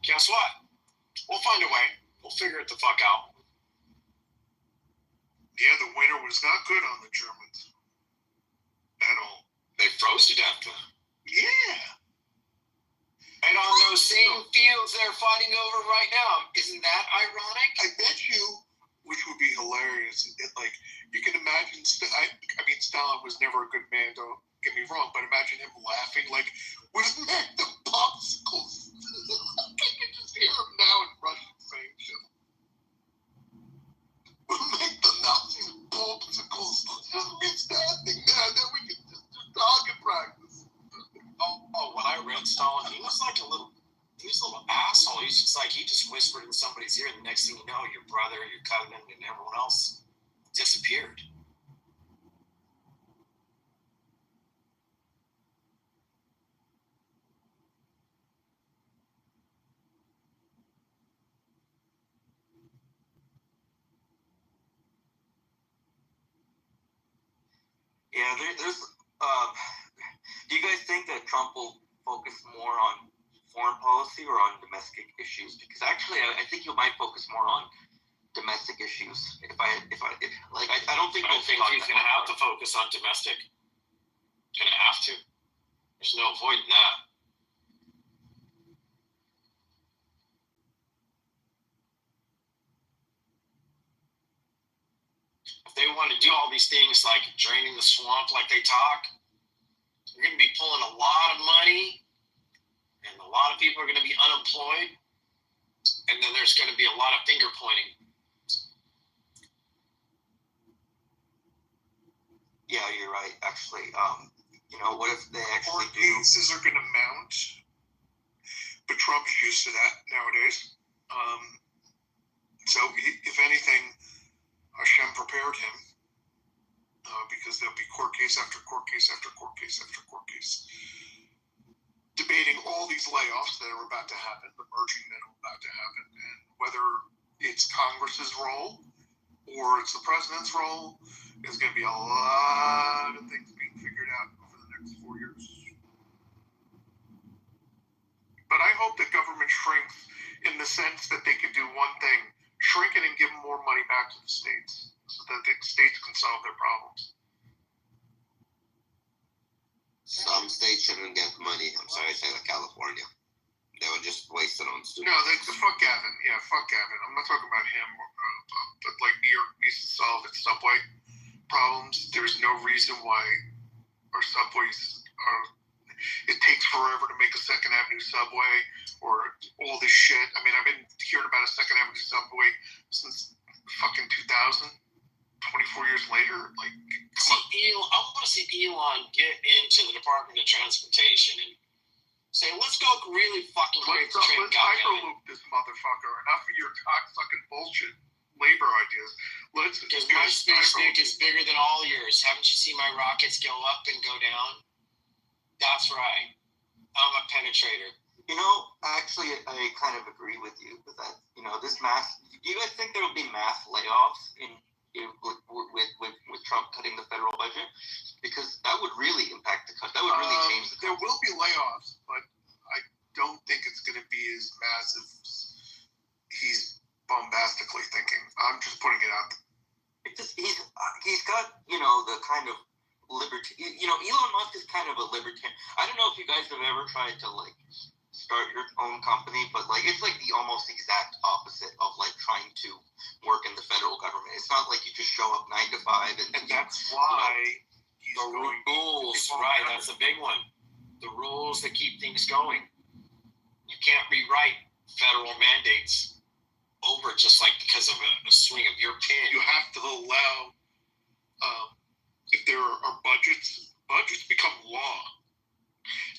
guess what? We'll find a way. We'll figure it the fuck out. Yeah, the winter was not good on the Germans at all. They froze to death. Yeah. And on those same fields they're fighting over right now. Isn't that ironic? I bet you, which would be hilarious, like, you can imagine, I mean, Stalin was never a good man, don't get me wrong, but imagine him laughing, like, we'll make the popsicles. I can just hear him now in Russian saying shit. We'll make the Nazis popsicles. Just means nothing now, then we can just do target practice. When I read Stalin, he was a little asshole. He's just like, he just whispered in somebody's ear, and the next thing you know, your brother, your cousin, and everyone else disappeared. Yeah, there's. Do you guys think that Trump will focus more on foreign policy or on domestic issues? Because actually, I think he might focus more on domestic issues. I don't think. I think he's going to have to focus on domestic. Going to have to. There's no avoiding that. If they want to do all these things like draining the swamp like they talk, you're going to be pulling a lot of money, and a lot of people are going to be unemployed, and then there's going to be a lot of finger pointing. Yeah, you're right. Actually, what if they actually Court cases are going to mount, but Trump's used to that nowadays. So if anything, Hashem prepared him because there'll be court case after court case after court case after court case, debating all these layoffs that are about to happen, the merging that are about to happen, and whether it's Congress's role or it's the president's role, there's going to be a lot of things being figured out over the next 4 years. But I hope that government shrinks in the sense that they could do one thing, shrink it and give more money back to the states so that the states can solve their problems. Some states shouldn't get money. I'm sorry, I say like California. They would just waste it on students. No, fuck Gavin. Yeah, fuck Gavin. I'm not talking about him. But like New York needs to solve its subway problems. There's no reason why our subways are. It takes forever to make a Second Avenue subway or all this shit. I mean, I've been hearing about a Second Avenue subway since fucking 2000. 24 years later, like, I want to see Elon get into the Department of Transportation and say, let's go really fucking create the train. Let's hyperloop this motherfucker. Enough of your cocksucking bullshit labor ideas. Because my space nuke is bigger than all yours. Haven't you seen my rockets go up and go down? That's right. I'm a penetrator. Actually, I kind of agree with you with that. This mass. Do you guys think there will be mass layoffs with Trump cutting the federal budget? Because that would really impact the cut. That would really change the cut. There will be layoffs, but I don't think it's going to be as massive as he's bombastically thinking. I'm just putting it out there. He's got, the kind of liberty. Elon Musk is kind of a libertarian. I don't know if you guys have ever tried to start your own company, but it's the almost exact opposite of trying to work in the federal government. It's not like you just show up 9 to 5 and that's why he's the rules, right? That's a big one. The rules that keep things going. You can't rewrite federal mandates. over just like because of a swing of your pen. You have to allow, if there are budgets become law.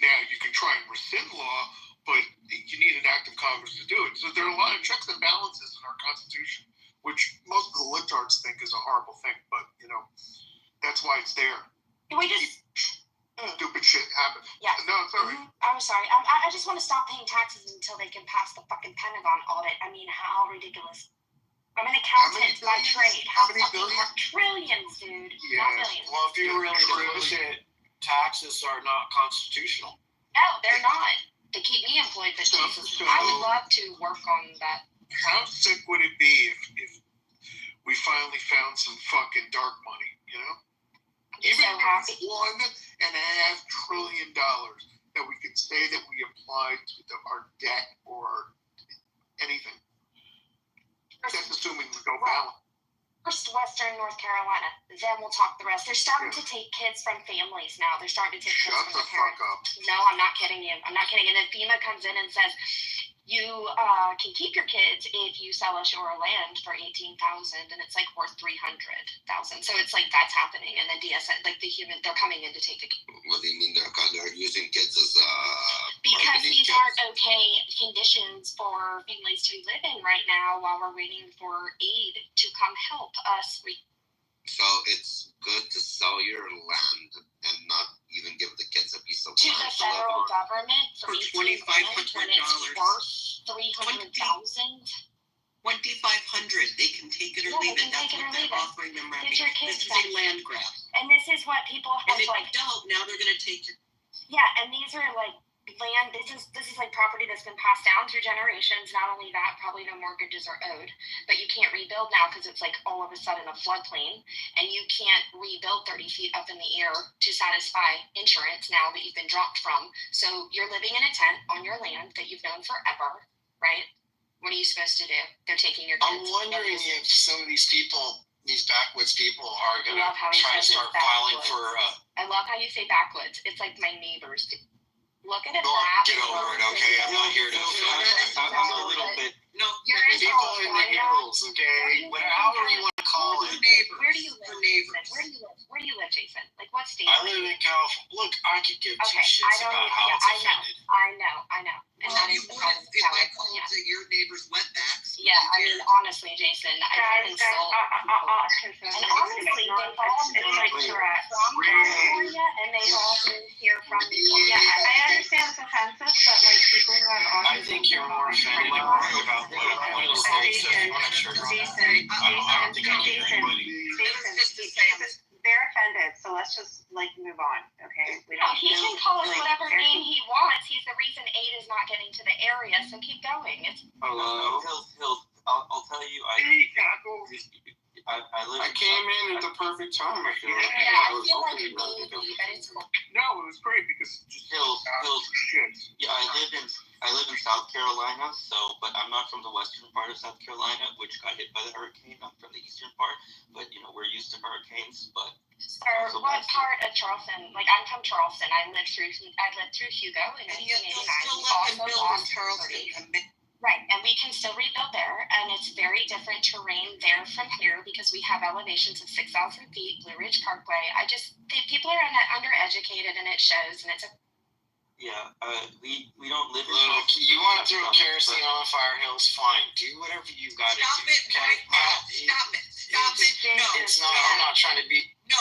Now, you can try and rescind law, but you need an act of Congress to do it. So there are a lot of checks and balances in our Constitution, which most of the libtards think is a horrible thing, but, that's why it's there. Can we just... Stupid shit happen. Yeah. No, sorry. I'm sorry. I just want to stop paying taxes until they can pass the fucking Pentagon audit. I mean, how ridiculous. I'm an accountant by trade. How many billions? Trillions, dude. Yeah. Not billions. Well, if you're really to push it, taxes are not constitutional. No, they're not. They keep me employed, but Jesus, I would love to work on that. How sick would it be if we finally found some fucking dark money, Even so happy. $1.5 trillion that we could say that we applied to our debt or anything. That's assuming we go balance. First, Western North Carolina. Then we'll talk the rest. They're starting to take kids from families now. They're starting to take kids Shut from the their fuck parents. up. No, I'm not kidding you. I'm not kidding. And then FEMA comes in and says, you can keep your kids if you sell us your land for $18,000, and it's like worth $300,000. So it's like that's happening. And then DSN, like they're coming in to take the kids. What do you mean they're using kids as because these aren't okay conditions for families to live in right now while we're waiting for aid to come help us. So it's good to sell your land and not even give the kids a piece of To land the federal government for $2,500 when it's worth $300,000. $2,500. They can take it or leave it. That's what they're offering them right now. This is a land grab. And this is what people have And if you don't, now they're going to take your... Yeah, and these are like land. This is like property that's been passed down through generations. Not only that, probably no mortgages are owed, but you can't rebuild now because it's like all of a sudden a floodplain, and you can't rebuild 30 feet up in the air to satisfy insurance now that you've been dropped from. So you're living in a tent on your land that you've known forever, right? What are you supposed to do? They're taking your kids. I'm wondering if some of these people, these backwoods people, are going to try to start filing for... I love how you say backwoods. It's like my neighbors do. Look at it. Get over it, okay? I'm not here to... I'm a little bit... No, you're in people in the hills, okay? However you want to call it. Where do you live? Where do you live, Jason? Like what state? I live in California. Look, I could give two shits about how it's offended. I know. And well, that you is the would problem if I called your neighbor's wetbacks. Yeah, I mean, honestly, Jason, I can't insult people. And honestly, they've all moved from California, and they've all moved here from New York. Yeah, I understand it's offensive, but like people who have I think you're more offended and worried about political mistakes. I'm not sure you're I don't think I can hear anybody. They're offended, so let's just like move on, okay? He can call us whatever name he wants. He's the reason aid is not getting to the area, so keep going. Hello. I'll tell you. I live. I came in at the perfect time. I feel like. Yeah, I feel like maybe, but it's cool. No, it was great because just Hills. shit. Yeah, I live in South Carolina, but I'm not from the western part of South Carolina, which got hit by the hurricane. I'm from the eastern part, but we're used to hurricanes. But what part of Charleston? Like I'm from Charleston. I lived through Hugo in 1989. Still build in Charleston. Right, and we can still rebuild there, and it's very different terrain there from here because we have elevations of 6,000 feet, Blue Ridge Parkway. People are undereducated, and it shows, and it's a... Yeah, we don't live in... Look, you want to throw kerosene on Fire Hills, fine. Do whatever you got to do. Stop it right now. Stop it. No. It's not, I'm not trying to be... No,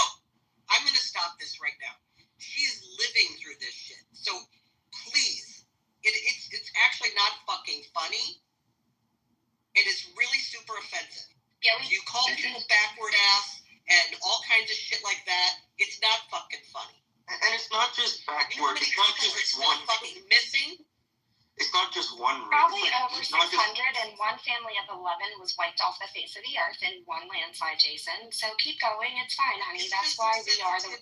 I'm going to stop this right now. She's living through this shit, so please. It's actually not fucking funny, and it's really super offensive. Yeah, you call people backward ass and all kinds of shit like that. It's not fucking funny. And it's not just backward. It's not just one fucking missing. It's not just one. Probably over 600, and one family of 11 was wiped off the face of the earth in one landslide, Jason. So keep going. It's fine, honey. That's why we are the.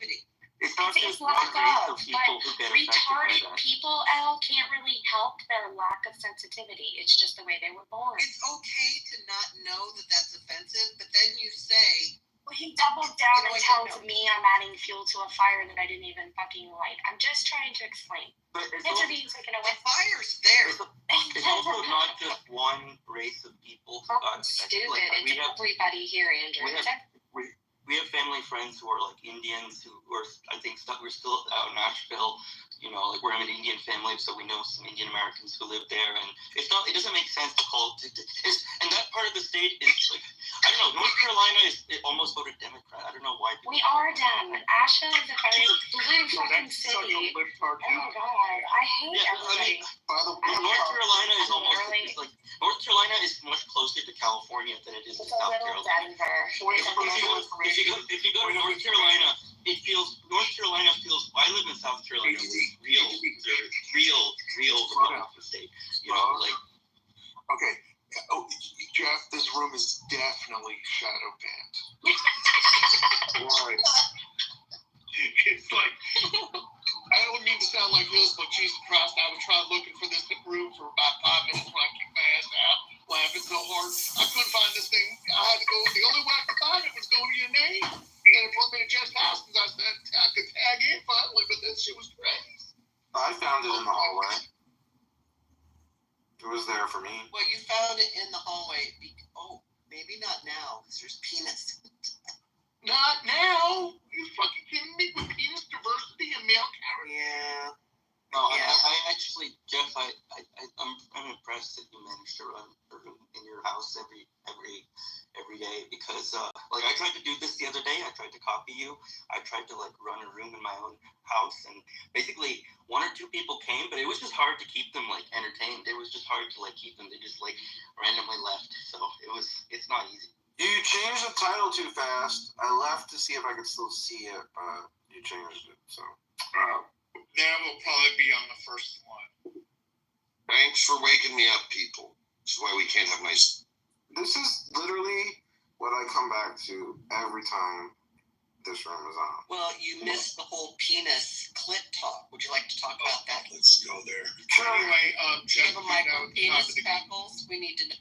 It's not it's just one race of people but who get retarded affected by that. people, Elle, can't really help their lack of sensitivity. It's just the way they were born. It's okay to not know that that's offensive, but then you say... Well, he doubled down and tells me I'm adding fuel to a fire that I didn't even fucking light. I'm just trying to explain. But it's Interview's taken away. The fire's there. It's also not just one race of people Stupid. Like, It's everybody here, Andrew. We have family friends who are like Indians who are, I think, we're still out in Nashville. You know, like we're an Indian family, so we know some Indian Americans who live there, and it doesn't make sense to call it. And that part of the state is like, I don't know. North Carolina it almost voted Democrat. I don't know why. We are Dem. Asheville is a very blue fucking city. Oh my god, I hate everybody. North Carolina is almost like North Carolina is much closer to California than it is to South Carolina. Denver. If you go to North Carolina, North Carolina feels. I live in South Carolina. Real Republican state. You know, like. Okay. Oh, Jeff, this room is definitely shadow banned. Right. It's like, I don't mean to sound like this, but Jesus Christ, I was trying looking for this room for about 5 minutes when I kicked my ass out, laughing so hard. I couldn't find this thing. I had to go, the only way I could find it was go to your name. And it put me to Jess Hoskins. I said, I could tag in finally, but this shit was crazy. I found it in the hallway. It was there for me. Well, you found it in the hallway. Maybe not now, because there's penis. Not now. You fucking kidding me with penis diversity and male character? Yeah. No, yeah. I actually, Jeff, I'm impressed that you managed to run in your house every day because like I tried to do this the other day. I tried to copy you. I tried to like run a room in my own house, and basically 1 or 2 people came, but it was just hard to keep them like entertained. It was just hard to like keep them. They just like randomly left. So it's not easy. You changed the title too fast. I left to see if I could still see it, but you changed it. So. That will probably be on the first one. Thanks for waking me up, people. This is why we can't have nice. This is literally what I come back to every time this room is on. Well, you missed the whole penis clit talk. Would you like to talk about that? Let's go there. Sure. Anyway, Do you have a micro penis, Freckles? We need to know.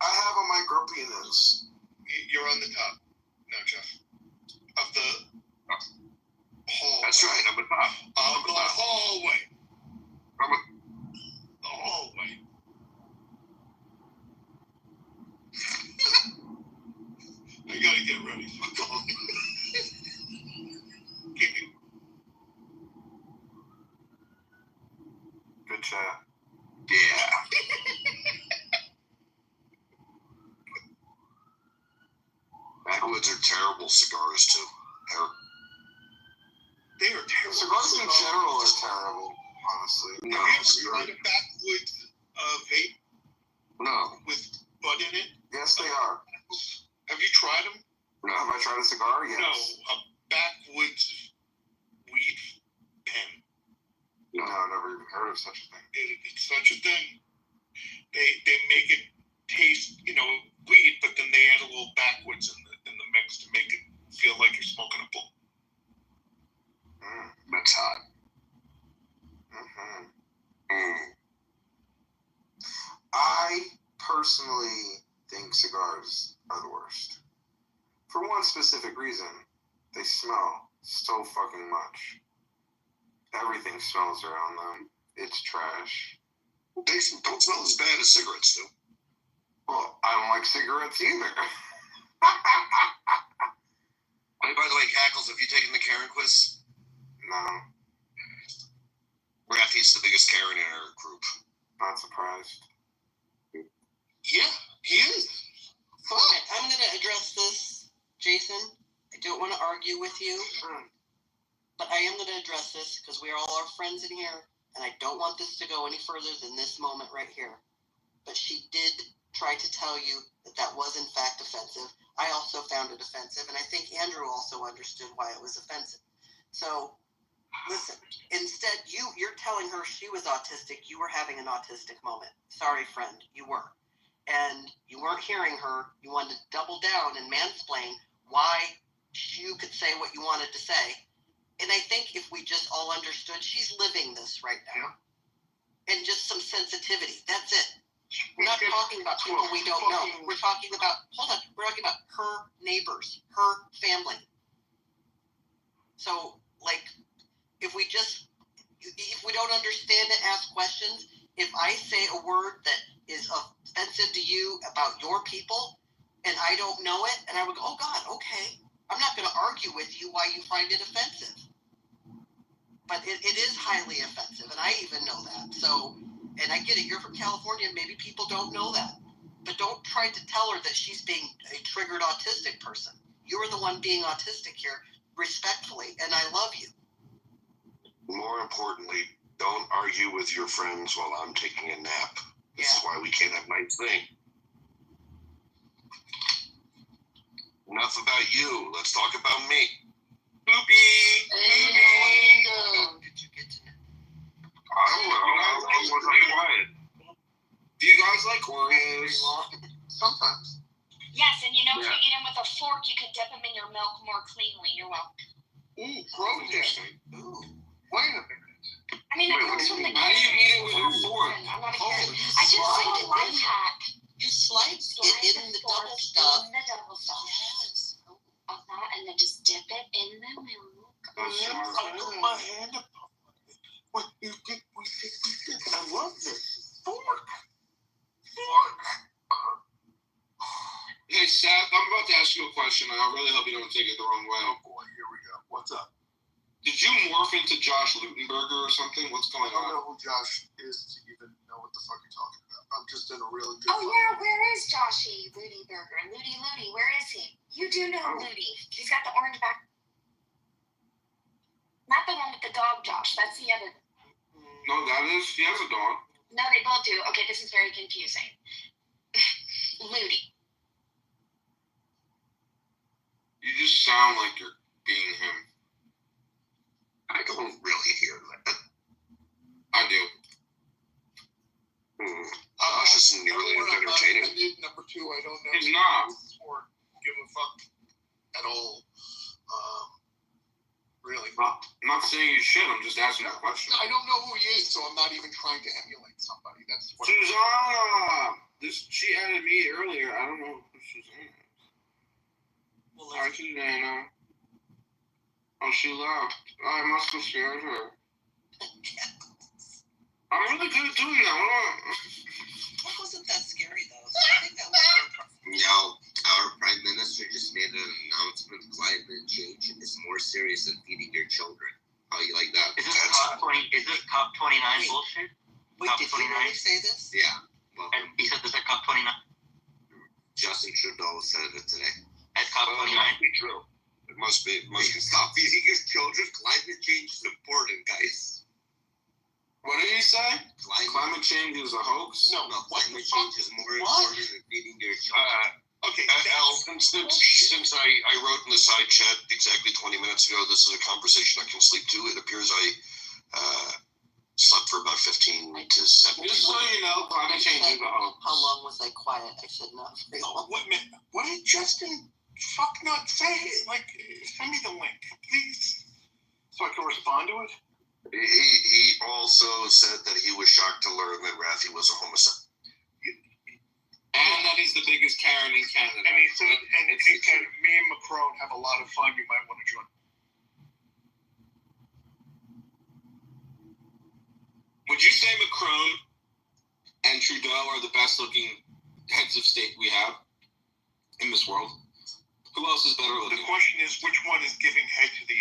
I have a micro penis. You're on the top. No, Jeff. Of the hallway. That's right, I'm at the top. Of the hallway. The hallway. I gotta get ready for going. Good chat. Yeah. Backwoods are terrible cigars too. They are terrible. Cigars in general are terrible, honestly. No, Have you ever tried a backwoods vape? No. With bud in it? Yes, they are. Have you tried them? No, have I tried a cigar? Yes. No, a backwoods weed pen. No, I've never even heard of such a thing. It's such a thing. They make it taste, weed, but then they add a little backwoods in the mix to make it feel like you're smoking a bowl. That's hot. I personally think cigars are the worst. For one specific reason, they smell so fucking much. Everything smells around them. It's trash. They don't smell as bad as cigarettes do. Well, I don't like cigarettes either. Hey, by the way, Cackles, have you taken the Karen quiz? No. Raffy's the biggest Karen in our group. Not surprised. Yeah, he is. Okay, I'm going to address this, Jason. I don't want to argue with you, but I am going to address this because we are all our friends in here, and I don't want this to go any further than this moment right here. But she did try to tell you that was in fact offensive. I also found it offensive, and I think Andrew also understood why it was offensive. So, listen, instead, you're telling her she was autistic. You were having an autistic moment. Sorry, friend, you were. And you weren't hearing her. You wanted to double down and mansplain why you could say what you wanted to say. And I think if we just all understood, she's living this right now. Yeah. And just some sensitivity. That's it. We're not talking about people we don't know. We're talking about, we're talking about her neighbors, her family. So, if we don't understand it, ask questions. If I say a word that is offensive to you, about your people and I don't know it, and I would go, oh God, okay. I'm not going to argue with you why you find it offensive. But it is highly offensive, and I even know that. So, and I get it, you're from California, maybe people don't know that. But don't try to tell her that she's being a triggered autistic person. You're the one being autistic here, respectfully, and I love you. More importantly, don't argue with your friends while I'm taking a nap. This is why we can't have nice things. Enough about you. Let's talk about me. Boopy! Did you get to know? I don't know. I wasn't quiet. Do you guys like Oreos? Sometimes. Yes, and you know, if you eat them with a fork, you can dip them in your milk more cleanly. You're welcome. Ooh, protein. Ooh. Wait a minute. I mean, it comes from the How do you eat it with a fork? I'm not a Oh, kid. you I just slide saw a it life in. hack. You slide it in the double stuff. In the double stuff. Yes. And then just dip it in the milk. I put my hand up. What you did? We did. I love this. Fork. Hey, Seth, I'm about to ask you a question, and I really hope you don't take it the wrong way. Oh boy, here we go. What's up? Did you morph into Josh Lutenberger or something? What's going I don't on? know who Josh is to even know what the fuck you're talking about. I'm just in a really good. Oh yeah, where is Joshy Ludi Burger? Ludi, where is he? You do know Ludi. He's got the orange back. Not the one with the dog, Josh. That's the other. No, that is. He has a dog. No, they both do. Okay, this is very confusing. Ludi. You just sound like you're being him. I don't really hear that. I do. Josh isn't nearly as entertaining. I did number 2. I don't know. He's not. Or give a fuck at all. Really. I'm not saying you should. I'm just asking a question. I don't know who he is, so I'm not even trying to emulate somebody. That's what. Susanna! She added me earlier. I don't know who Susanna is. Well, Hi, Susanna. Oh, she left. I must have scared her. I'm really good at doing that. That wasn't that scary, though. I think that was No, our Prime Minister just made an announcement. Climate change is more serious than feeding your children. How you like that? Is this COP 29 bullshit? Wait, COP did he 29? really say this? Yeah. Well, And he said this at COP 29? Justin Trudeau said it today. At COP 29? Must be true. It must be. Stop feeding your children. Climate change is important, guys. What did he say? Climate change is a hoax? No, climate change is more important than feeding your children. Okay, Al, since I wrote in the side chat exactly 20 minutes ago, this is a conversation I can sleep to. It appears I slept for about 15 to 17 minutes. Just so you know, climate change is a hoax. How long was I quiet? I said not very long. What did Justin fuck not say? Like, send me the link, please, so I can respond to it. He also said that he was shocked to learn that Rafi was a homosexual. And that he's the biggest Karen in Canada. And he said, me and Macron have a lot of fun. You might want to join. Would you say Macron and Trudeau are the best looking heads of state we have in this world? Who else is better looking? The question is, which one is giving head to the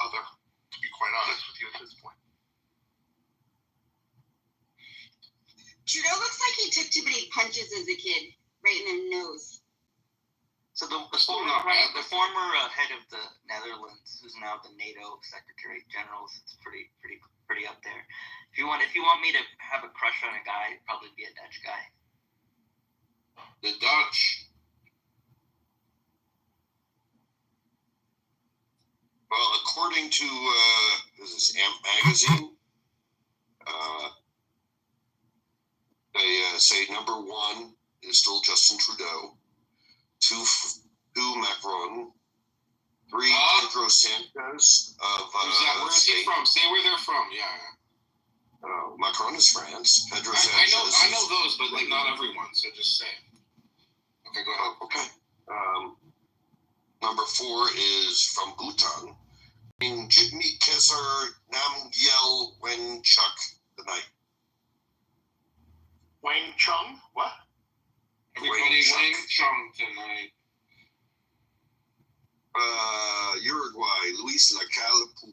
other? To be quite honest with you at this point. Trudeau looks like he took too many punches as a kid, right in the nose. So the former head of the Netherlands, who's now the NATO Secretary General, is pretty up there. If you want me to have a crush on a guy, it'd probably be a Dutch guy. The Dutch. Well, according to this is AMP magazine, they say number 1 is still Justin Trudeau, 2 Macron, 3 Pedro Sanchez of where is he Spain. from? Say where they're from. Yeah. Macron is France. Pedro I Sanchez. know those, but like not everyone. So just say it. Okay, go ahead. Okay. Number 4 is from Bhutan. Jigme Kesar Namgyel Wenchuk the Night. Wang Chung? What? Wang Wing Chun tonight. Uruguay, Luis Lacalle.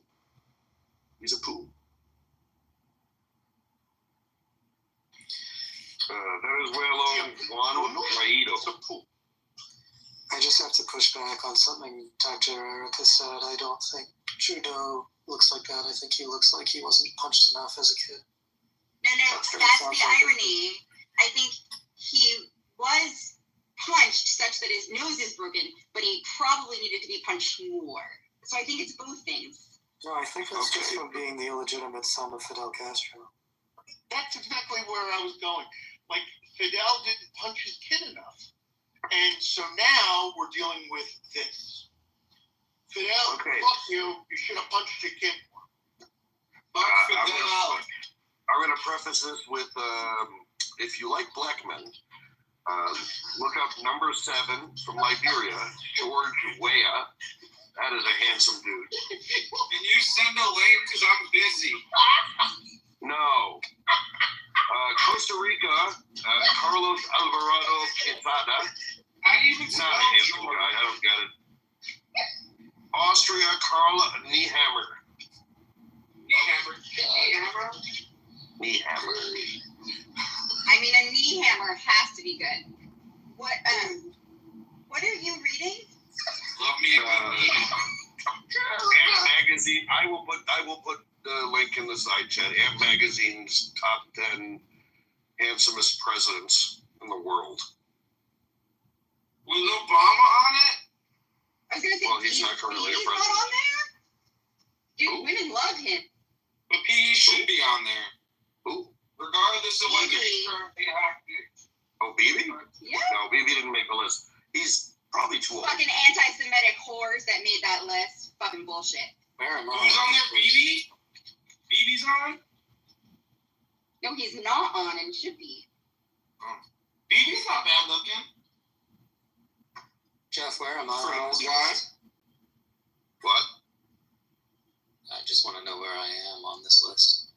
He's a poo. Venezuela, Juan Guaido. I just have to push back on something Dr. Erica said. I don't think Trudeau looks like that. I think he looks like he wasn't punched enough as a kid. No, that's the irony. I think he was punched such that his nose is broken, but he probably needed to be punched more. So I think it's both things. No, I think that's just from being the illegitimate son of Fidel Castro. That's exactly where I was going. Like, Fidel didn't punch his kid enough. And so now we're dealing with this. Fidel, fuck you. You should have punched your kid more. Fuck Fidel. I'm going to preface this with, if you like black men, look up number 7 from Liberia, George Weah. That is a handsome dude. Can you send a link? Because I'm busy. No. Costa Rica, Carlos Alvarado Quezada. Not a handsome guy. I don't get it. Austria, Karl Niehammer. Niehammer. I mean, a knee hammer has to be good. What are you reading? Love me Amp Magazine. I will put the link in the side chat. Amp Magazine's top 10 handsomest presidents in the world. Was Obama on it? I was gonna say, well, he's not currently a president. Not on there? Dude, women love him. But PE should be on there. Who? Regardless of whether he's currently active. Oh, BB? Yeah. No, BB didn't make the list. He's probably too old. Fucking anti-Semitic whores that made that list. Fucking bullshit. Who's on there? BB? BB's on? No, he's not on and should be. BB's not bad looking. Jeff, where am I? What? I just want to know where I am on this list.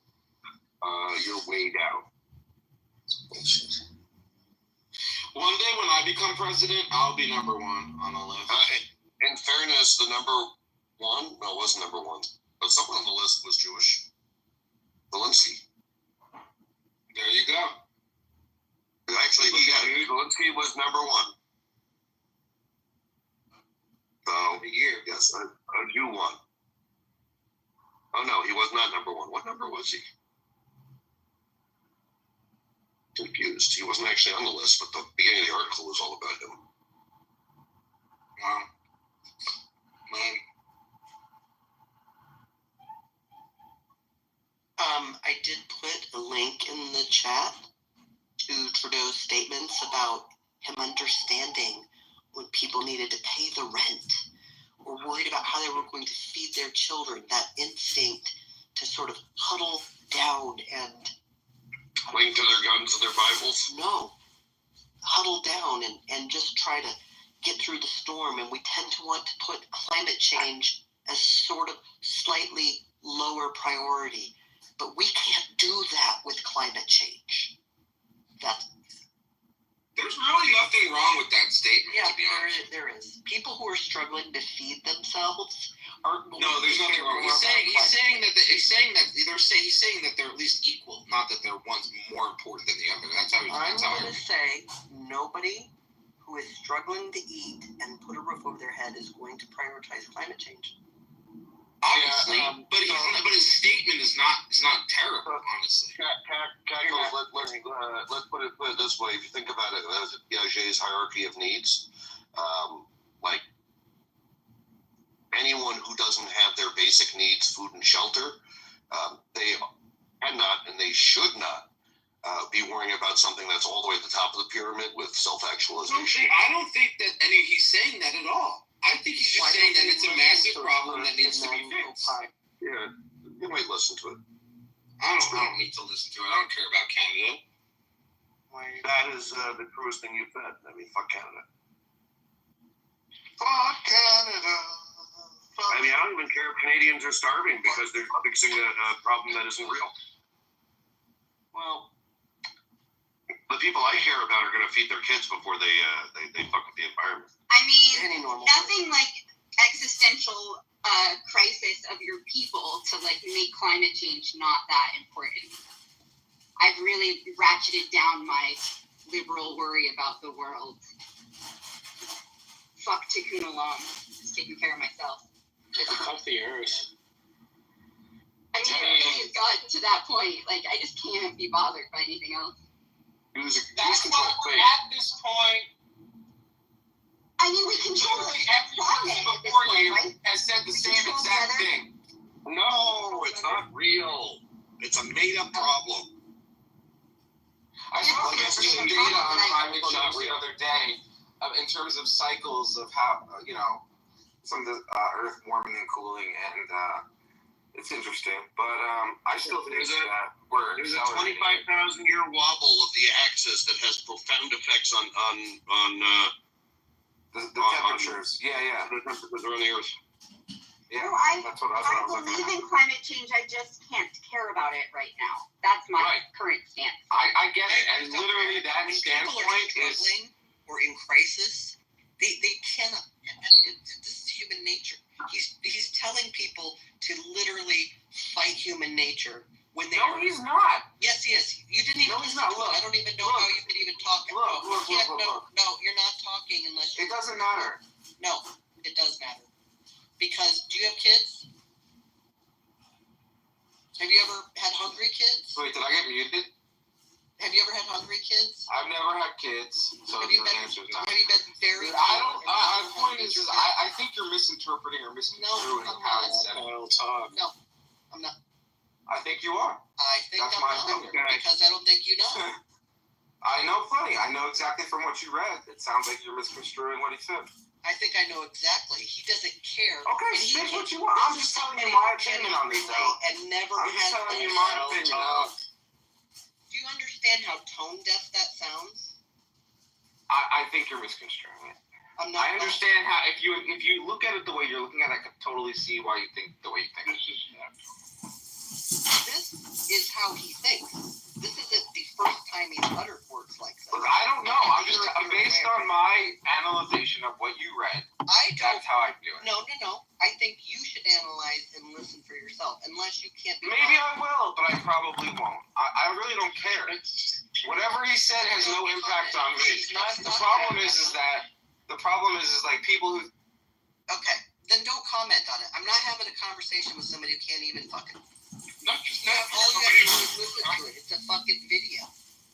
You're way down. It's bullshit. One day when I become president, I'll be number 1 on the list. In fairness, the number 1, no, it wasn't number 1, but someone on the list was Jewish. Zelensky. There you go. Actually, Zelensky was number 1. So, yes, a Jew won. Oh, no, he was not number 1. What number was he? Confused. He wasn't actually on the list, but the beginning of the article was all about him. Wow. Man. I did put a link in the chat to Trudeau's statements about him understanding when people needed to pay the rent or worried about how they were going to feed their children, that instinct to sort of huddle down and cling to their guns and their Bibles? No. Huddle down and just try to get through the storm. And we tend to want to put climate change as sort of slightly lower priority. But we can't do that with climate change. There's really nothing wrong with that statement, to be honest. There is. People who are struggling to feed themselves aren't. No, there's nothing wrong. He's saying that they're at least equal, not that they're one's more important than the other. That's how I'm going to say nobody who is struggling to eat and put a roof over their head is going to prioritize climate change. Obviously, but his statement is not terrible, honestly. Let's put it this way. If you think about it, Piaget's hierarchy of needs, like anyone who doesn't have their basic needs, food and shelter, they cannot and they should not be worrying about something that's all the way at the top of the pyramid with self-actualization. I don't think that he's saying that at all. I think he's just saying that it's a massive problem that needs to be fixed. Yeah, you might listen to it. I don't need to listen to it. I don't care about Canada. That is the truest thing you've said. I mean, fuck Canada. Fuck Canada. I mean, I don't even care if Canadians are starving because they're fixing a problem that isn't real. Well, The people I care about are going to feed their kids before they fuck with the environment. I mean, Any normal nothing like existential crisis of your people to like make climate change not that important. I've really ratcheted down my liberal worry about the world. Fuck Tikkun Olam. Just taking care of myself. Fuck the earth. I mean, it really has gotten to that point. Like, I just can't be bothered by anything else. That's why we're at this point. I mean, we control Literally the everybody planet at this before point, you right? has said the We same control exact weather. thing. No, it's not real. It's a made-up problem. I saw interesting data on climate change the other day in terms of cycles of how, some of the Earth warming and cooling, and it's interesting. But I still think that There's a 25,000-year wobble of the axis that has profound effects on the temperatures. The temperatures around the Earth. Yeah, that's what I was looking believe at. in climate change. I just can't care about it right now. That's my current stance. I get it, and literally that When people are standpoint is. struggling or in crisis, they cannot. This is human nature. He's telling people to literally fight human nature when they. No, he's not. Yes, he is. You didn't even. No, he's not. Look, I don't even know how you could even talk. Look. No, you're not talking unless. It doesn't matter. No, it does matter. Because do you have kids? Have you ever had hungry kids? Wait, did I get muted? Have you ever had hungry kids? I've never had kids, so the answer is no. Have you been very? My point is I think you're misinterpreting or misconstruing how I said it. No, I'm not. I think you are. I think That's I'm my not, opinion. because I don't think you know. I know plenty. I know exactly from what you read. It sounds like you're misconstruing what he said. I think I know exactly. He doesn't care. Okay, say what you want. I'm just telling you my opinion on this, though. And never I'm just telling you my opinion. Do you understand how tone deaf that sounds? I think you're misconstruing it. I understand how if you look at it the way you're looking at it, I can totally see why you think the way you think. This is how he thinks. This isn't the first time he's uttered words like this. Look, I don't know. I'm based on my analyzation of what you read. That's how I do it. No. I think you should analyze and listen for yourself, unless you can't. Maybe I will, but I probably won't. I really don't care. Whatever he said has no impact on me. The problem is like people who. Okay, then don't comment on it. I'm not having a conversation with somebody who can't even fucking. Not just that. All you have to do is listen to it. It's a fucking video.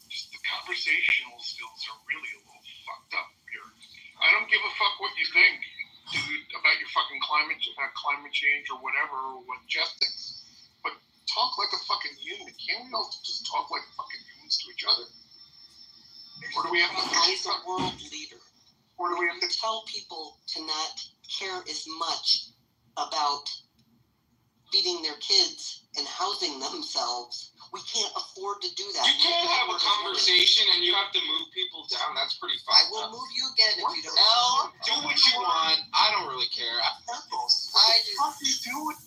Just the conversational skills are really a little fucked up here. I don't give a fuck what you think, dude, about your fucking climate change or whatever, or what Jeff thinks. But talk like a fucking human. Can't we all just talk like fucking humans to each other? Or do we have to He's a world leader. Or do we have to tell people to not care as much about feeding their kids and housing themselves? We can't afford to do that. You can't have a conversation and you have to move people down. That's pretty fucked I will move you again if you don't. Do what you want. I don't really care. I do. How do you do it?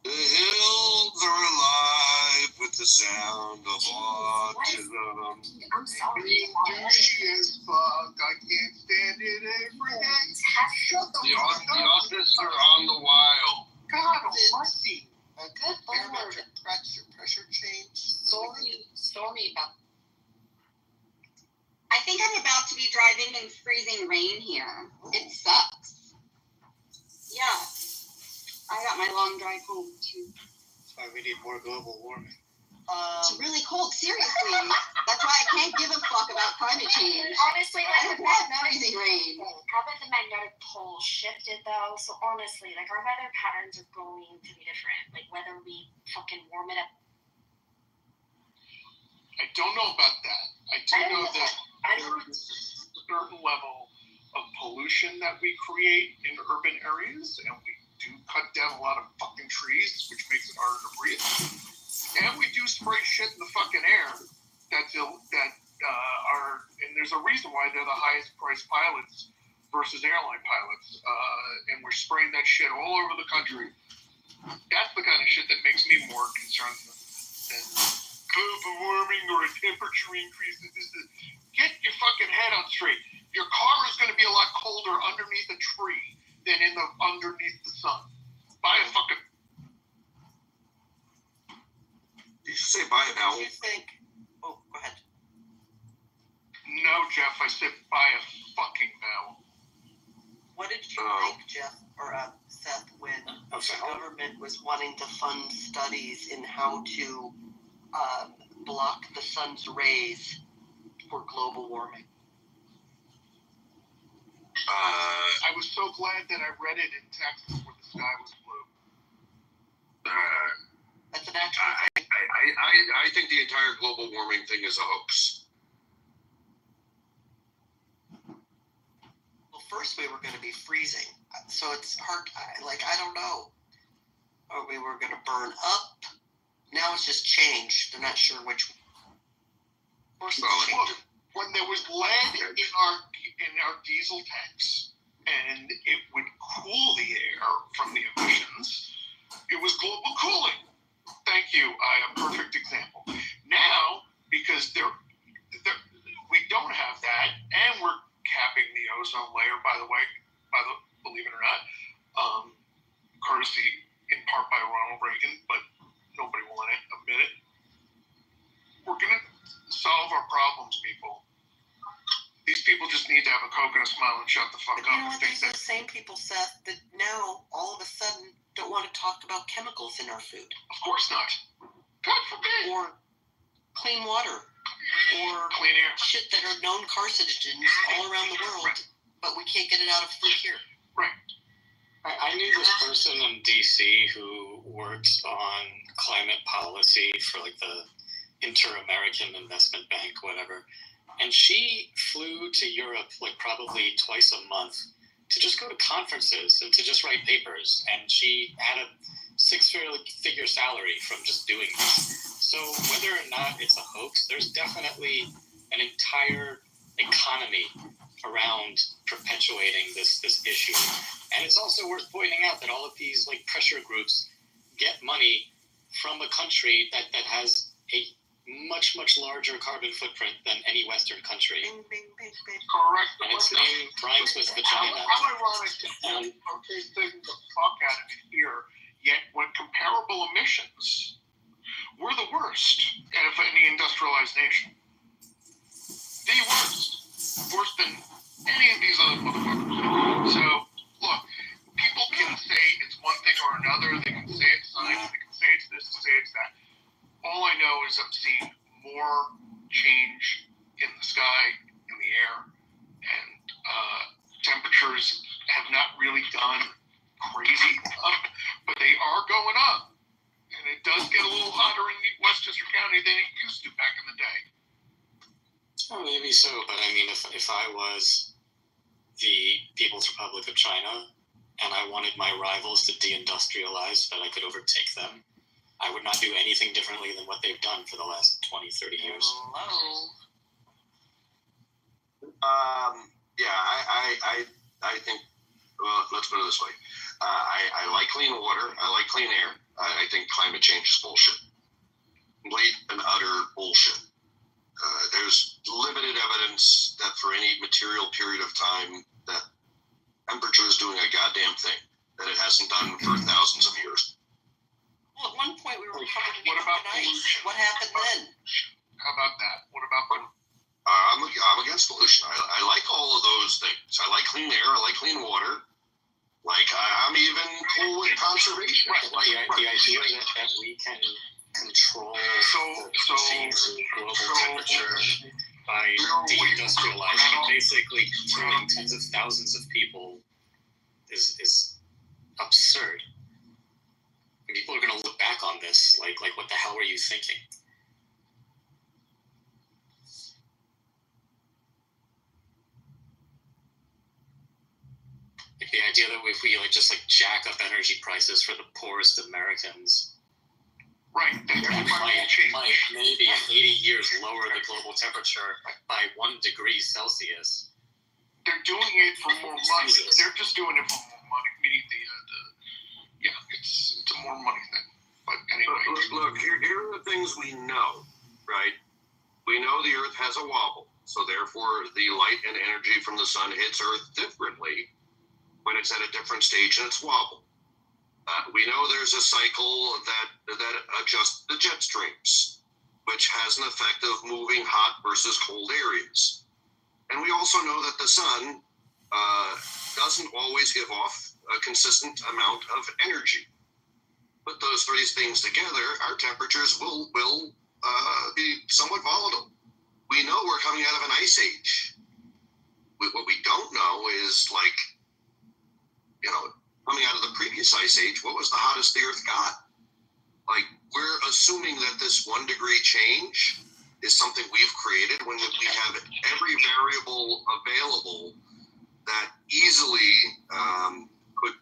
The hills are alive with the sound of autism. I'm sorry. Douchey as fuck. I can't stand it every day. Shut the fuck The up. autists are on the wild. God almighty. A good barometric pressure change. Sorry about. I think I'm about to be driving in freezing rain here. It sucks. Yeah. I got my long drive home too. That's why we need more global warming. It's really cold, seriously. That's why I can't give a fuck about climate change. Honestly, I like, want freezing rain. haven't the magnetic poles shifted though? So honestly, like our weather patterns are going to be different. Like whether we fucking warm it up. I don't know about that. I do know that there is a certain level of pollution that we create in urban areas, and we do cut down a lot of fucking trees, which makes it harder to breathe. And we do spray shit in the fucking air and there's a reason why they're the highest priced pilots versus airline pilots. And we're spraying that shit all over the country That's the kind of shit that makes me more concerned than global warming or a temperature increase. Get your fucking head on straight. Your car is going to be a lot colder underneath a tree than underneath the sun. Buy a fucking. Did you say buy an owl? Do you think? Oh, go ahead. No, Jeff. I said buy a fucking owl. What did you think, Jeff or Seth, when the government was wanting to fund studies in how to block the sun's rays for global warming? I was so glad that I read it in Texas where the sky was blue. That's an actual thing. I think the entire global warming thing is a hoax. Well, first we were going to be freezing, so it's hard. I don't know. Or we were going to burn up. Now it's just changed. They're not sure which. Look, when there was lead in our diesel tanks, and it would cool the air from the emissions, it was global cooling. Thank you. A perfect example. Now, because we don't have that, and we're capping the ozone layer, believe it or not, courtesy in part by Ronald Reagan, but nobody will admit it. We're going to solve our problems, people. These people just need to have a Coke and a smile and shut the fuck up. You know what? These are the same people, Seth, that now all of a sudden don't want to talk about chemicals in our food. Of course not. God forbid. Or clean water. Or clean air. Shit that are known carcinogens all around the world, but we can't get it out of food here. Right. I knew this person in DC who works on climate policy for like the Inter-American Investment Bank, whatever. And she flew to Europe like probably twice a month to just go to conferences and to just write papers. And she had a six-figure salary from just doing this. So whether or not it's a hoax, there's definitely an entire economy around perpetuating this issue. And it's also worth pointing out that all of these like pressure groups get money from a country that has a much larger carbon footprint than any Western country. Correct. And its name rhymes with vagina. How ironic is taking the fuck out of it here, yet when comparable emissions, we're the worst of any industrialized nation. The worst. Worse than any of these other motherfuckers. So, look, people can say it's one thing or another. They can say it's science. They can say it's this, say it's that. All I know is I've seen more change in the sky, in the air, and temperatures have not really gone crazy up, but they are going up. And it does get a little hotter in Westchester County than it used to back in the day. Oh, maybe so, but I mean, if I was the People's Republic of China and I wanted my rivals to deindustrialize so that I could overtake them, I would not do anything differently than what they've done for the last 20, 30 years. Hello? I think, well, let's put it this way. I like clean water. I like clean air. I think climate change is bullshit. Complete and utter bullshit. There's limited evidence that for any material period of time that temperature is doing a goddamn thing that it hasn't done for thousands of years. Well, at one point we were covered in What about ice. pollution? What happened then? How about that? What about pollution? I'm against pollution. I like all of those things. I like clean air. I like clean water. Like, I'm even cool with conservation. The idea that we can control the change in global temperature by deindustrializing, basically killing tens of thousands of people, is absurd. And people are going to look back on this like what the hell were you thinking? Like the idea that if we just jack up energy prices for the poorest Americans, right, that might maybe in 80 years lower the global temperature by 1 degree Celsius. They're doing it for more money. They're just doing it for more money. Meaning it's it's a more money thing. But anyway. Look, here are the things we know, right? We know the Earth has a wobble, so therefore the light and energy from the sun hits Earth differently when it's at a different stage in its wobble. We know there's a cycle that adjusts the jet streams, which has an effect of moving hot versus cold areas. And we also know that the sun doesn't always give off a consistent amount of energy. Put those three things together, our temperatures will be somewhat volatile. We know we're coming out of an ice age. What we don't know is, like, coming out of the previous ice age, what was the hottest the Earth got? Like, we're assuming that this 1 degree change is something we've created when we have every variable available that easily could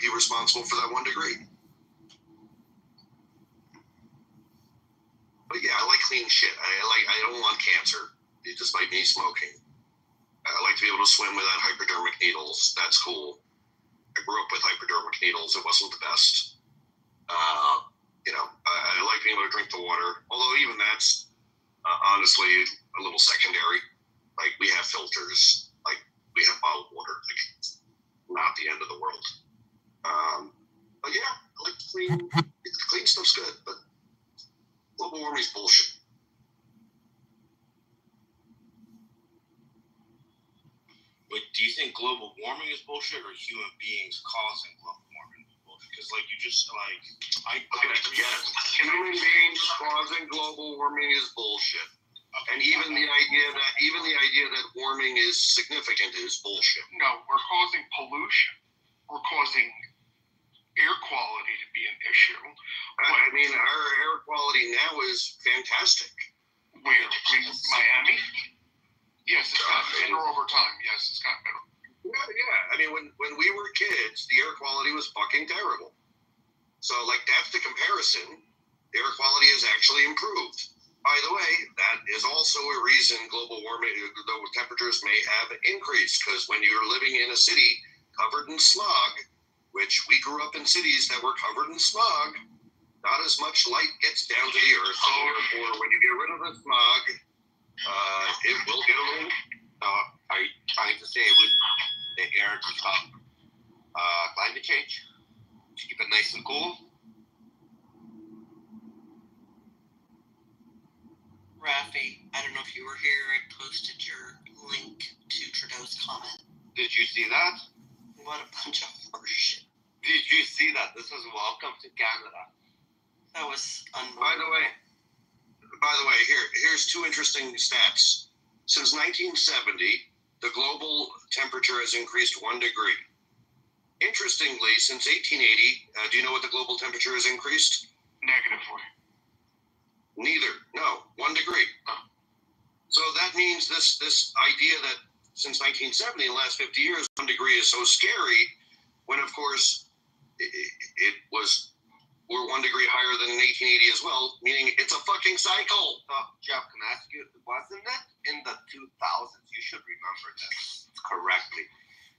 be responsible for that 1 degree. But yeah, I like clean shit. I don't want cancer, despite me smoking. I like to be able to swim without hypodermic needles. That's cool. I grew up with hypodermic needles. It wasn't the best. I like being able to drink the water, although even that's honestly a little secondary. Like, we have filters, like we have bottled water. Like, it's not the end of the world. But yeah, I like clean stuff's good, but global warming is bullshit. But do you think global warming is bullshit, or human beings causing global warming is bullshit? Because, like, you just, like, human beings causing global warming is bullshit. Okay. And even the idea that warming is significant is bullshit. No, we're causing pollution. We're causing air quality to be an issue. I mean, our air quality now is fantastic. Where? Miami? Yes, it's gotten better over time. Yes, it's gotten better. Yeah. I mean, when we were kids, the air quality was fucking terrible. So, like, that's the comparison. The air quality has actually improved. By the way, that is also a reason global warming, the temperatures may have increased, because when you're living in a city covered in smog, which we grew up in cities that were covered in smog, not as much light gets down to the earth. So therefore, when you get rid of the smog, it will get a little. Are you trying to say with the air to stop climate change? To keep it nice and cool? Rafi, I don't know if you were here. I posted your link to Trudeau's comment. Did you see that? What a bunch of horseshit. Did you see that? This is welcome to Canada. That was unbelievable. By the way, here's two interesting stats. Since 1970, the global temperature has increased 1 degree. Interestingly, since 1880, do you know what the global temperature has increased? Negatively. Neither. No. 1 degree. So that means this idea that since 1970, in the last 50 years, 1 degree is so scary, when of course we're 1 degree higher than in 1880 as well, meaning it's a fucking cycle. Jeff, can I ask you, wasn't it in the 2000s? You should remember this correctly.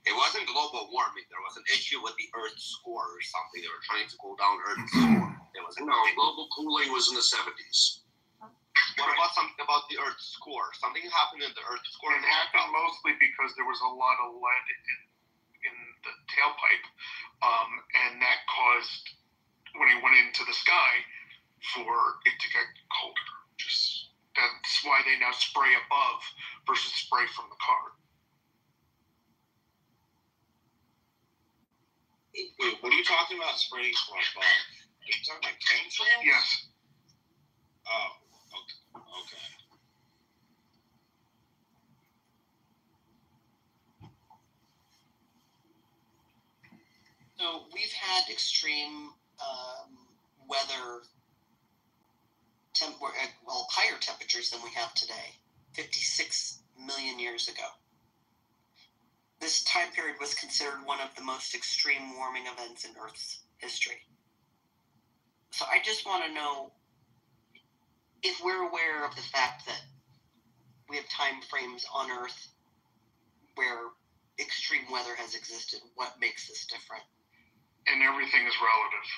It wasn't global warming. There was an issue with the Earth's core or something. They were trying to cool down Earth's core. Global cooling was in the 70s. What about something about the Earth's core? Something happened in the Earth's core. It happened mostly because there was a lot of lead in the tailpipe, and that caused, when it went into the sky, for it to get colder. That's why they now spray above versus spray from the car. Wait, what are you talking about spraying from above? Are you talking about chemtrails? Yes. Oh, okay. So we've had extreme weather, higher temperatures than we have today, 56 million years ago. This time period was considered one of the most extreme warming events in Earth's history. So I just want to know if we're aware of the fact that we have time frames on Earth where extreme weather has existed. What makes this different? and everything is relative.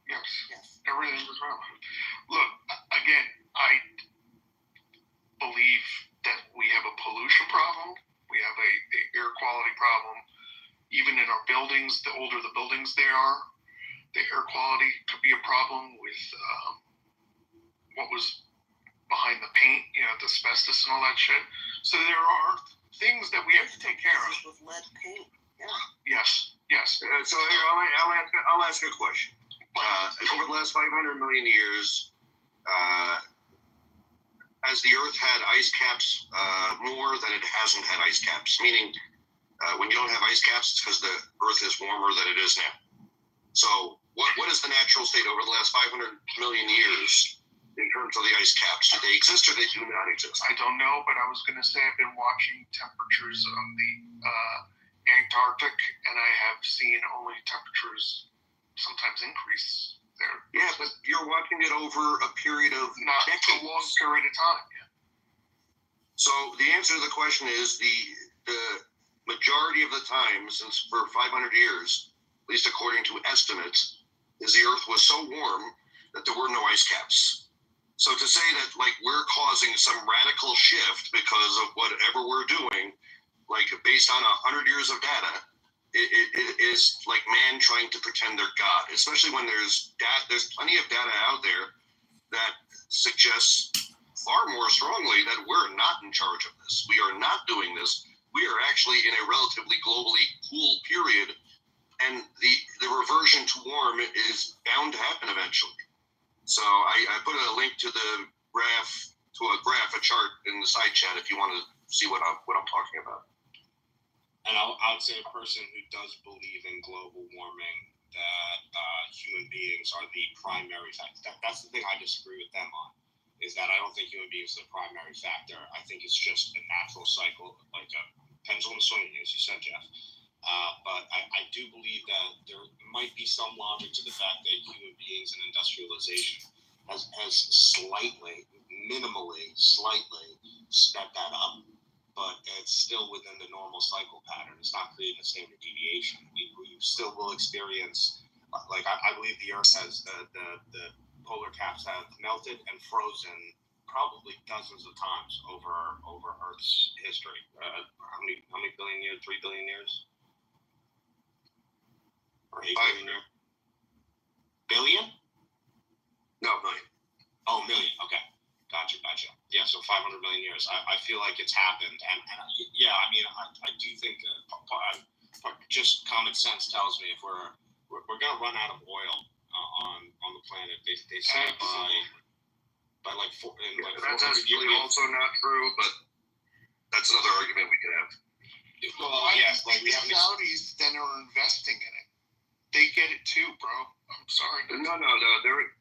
Yes. Everything is relative. Look, again, I believe that we have a pollution problem. We have a air quality problem. Even in our buildings, the older the buildings they are, the air quality could be a problem with what was behind the paint, the asbestos and all that shit. So there are things that we have to take care of. With lead paint. Yeah. Yes. So here, I'll ask a question. Over the last 500 million years, has the Earth had ice caps more than it hasn't had ice caps? Meaning, when you don't have ice caps, it's because the Earth is warmer than it is now. So what is the natural state over the last 500 million years in terms of the ice caps? Do they exist or they do not exist? I don't know, but I was going to say I've been watching temperatures on the Antarctic, and I have seen only temperatures sometimes increase there. Yeah, but you're watching it over a period of not a long period of time. Yeah. So the answer to the question is the majority of the time, since for 500 years, at least according to estimates, is the Earth was so warm that there were no ice caps. So to say that like we're causing some radical shift because of whatever we're doing, like based on 100 years of data, it is like man trying to pretend they're God, especially when there's plenty of data out there that suggests far more strongly that we're not in charge of this. We are not doing this. We are actually in a relatively globally cool period, and the reversion to warm is bound to happen eventually. So I put a link to the a chart in the side chat if you want to see what I'm talking about. And I would say a person who does believe in global warming, that human beings are the primary factor. That's the thing I disagree with them on, is that I don't think human beings are the primary factor. I think it's just a natural cycle, like a pendulum swinging, as you said, Jeff. But I do believe that there might be some logic to the fact that human beings and industrialization has minimally, slightly sped that up. But it's still within the normal cycle pattern. It's not creating a standard deviation. We still will experience, like I believe the Earth has the polar caps have melted and frozen probably dozens of times over Earth's history. How many billion years? 3 billion years? Or 8 billion years? Billion? No, million. Oh, million. Okay. Gotcha. Yeah, so 500 million years. I feel like it's happened, and yeah, I mean, I do think just common sense tells me if we're gonna run out of oil on the planet. They say by like 400 That's actually years. Also not true, but that's another argument we could have. Well, yes, like we have the Saudis then are investing in it. They get it too, bro. I'm sorry. No.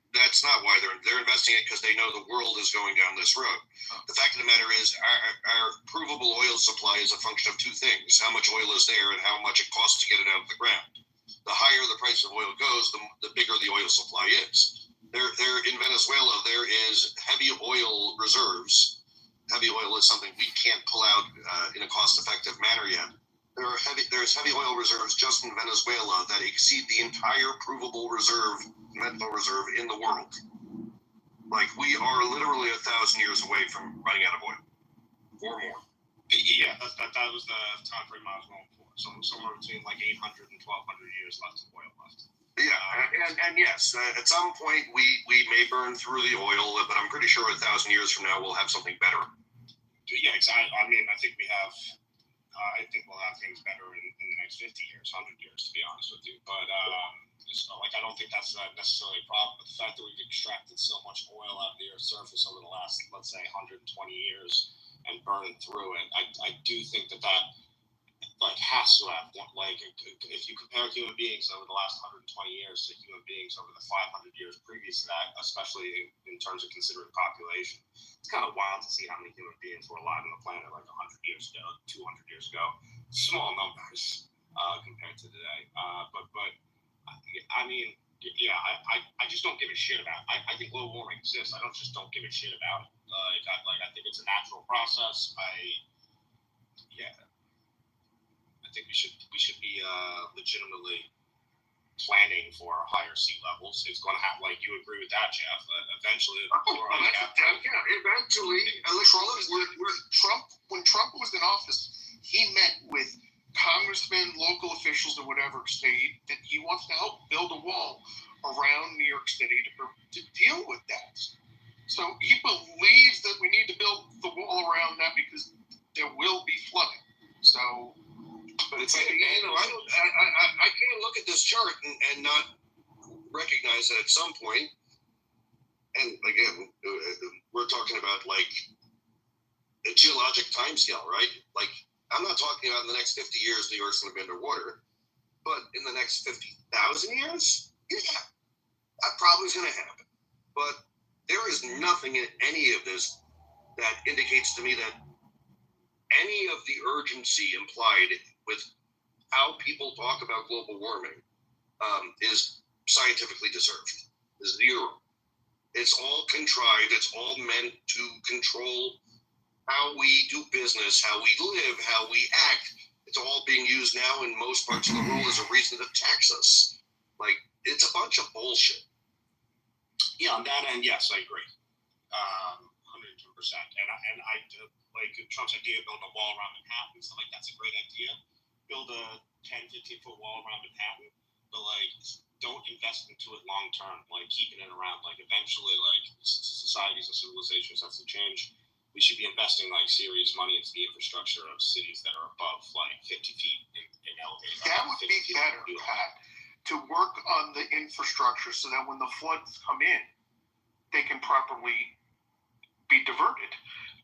That's not why they're investing it, because they know the world is going down this road. The fact of the matter is our provable oil supply is a function of two things: how much oil is there and how much it costs to get it out of the ground. The higher the price of oil goes, the bigger the oil supply is. There in Venezuela, there is heavy oil reserves. Heavy oil is something we can't pull out in a cost-effective manner yet. There's heavy oil reserves just in Venezuela that exceed the entire provable mental reserve in the world. Like, we are literally 1,000 years away from running out of oil, or more. Yeah, that was the time frame I was going for. Somewhere between like 800 and 1,200 years left of oil left. Yeah, and yes, at some point we may burn through the oil, but I'm pretty sure 1,000 years from now we'll have something better. Yeah, exactly. I mean, I think we'll have things better in the next 50 years, 100 years, to be honest with you. But I don't think that's necessarily a problem. But the fact that we've extracted so much oil out of the Earth's surface over the last, let's say, 120 years and burned through it, I do think that has to have, like, if you compare human beings over the last 120 years to human beings over the 500 years previous to that, especially in terms of considering population, it's kind of wild to see how many human beings were alive on the planet like 100 years ago, 200 years ago. Small numbers compared to today. But I mean, yeah, I just don't give a shit about it. I think global warming exists. I don't give a shit about it. I think it's a natural process. I think we should be legitimately planning for higher sea levels. It's going to have, like, you agree with that, Jeff? Eventually, Eventually, when Trump was in office, he met with congressmen, local officials, or whatever state that he wants to help build a wall around New York City to deal with that. So he believes that we need to build the wall around that because there will be flooding. So, but it's like, I can't look at this chart and not recognize that at some point, and again, we're talking about like a geologic timescale, right? Like, I'm not talking about in the next 50 years New York's going to be underwater, but in the next 50,000 years, yeah, that probably is going to happen. But there is nothing in any of this that indicates to me that any of the urgency implied with how people talk about global warming is scientifically deserved. Zero. It's all contrived. It's all meant to control how we do business, how we live, how we act. It's all being used now in most parts of the world as a reason to tax us. Like, it's a bunch of bullshit. Yeah, on that end, yes, I agree. 110%. And I like Trump's idea of building a wall around Manhattan. So, like, that's a great idea. Build a 10, 15-foot wall around Manhattan, but, like, don't invest into it long term. Like, keeping it around. Like, eventually, like, societies and civilizations have to change. We should be investing, like, serious money into the infrastructure of cities that are above, like, 50 feet in elevation. That would be better, Pat, to work on the infrastructure so that when the floods come in, they can properly be diverted.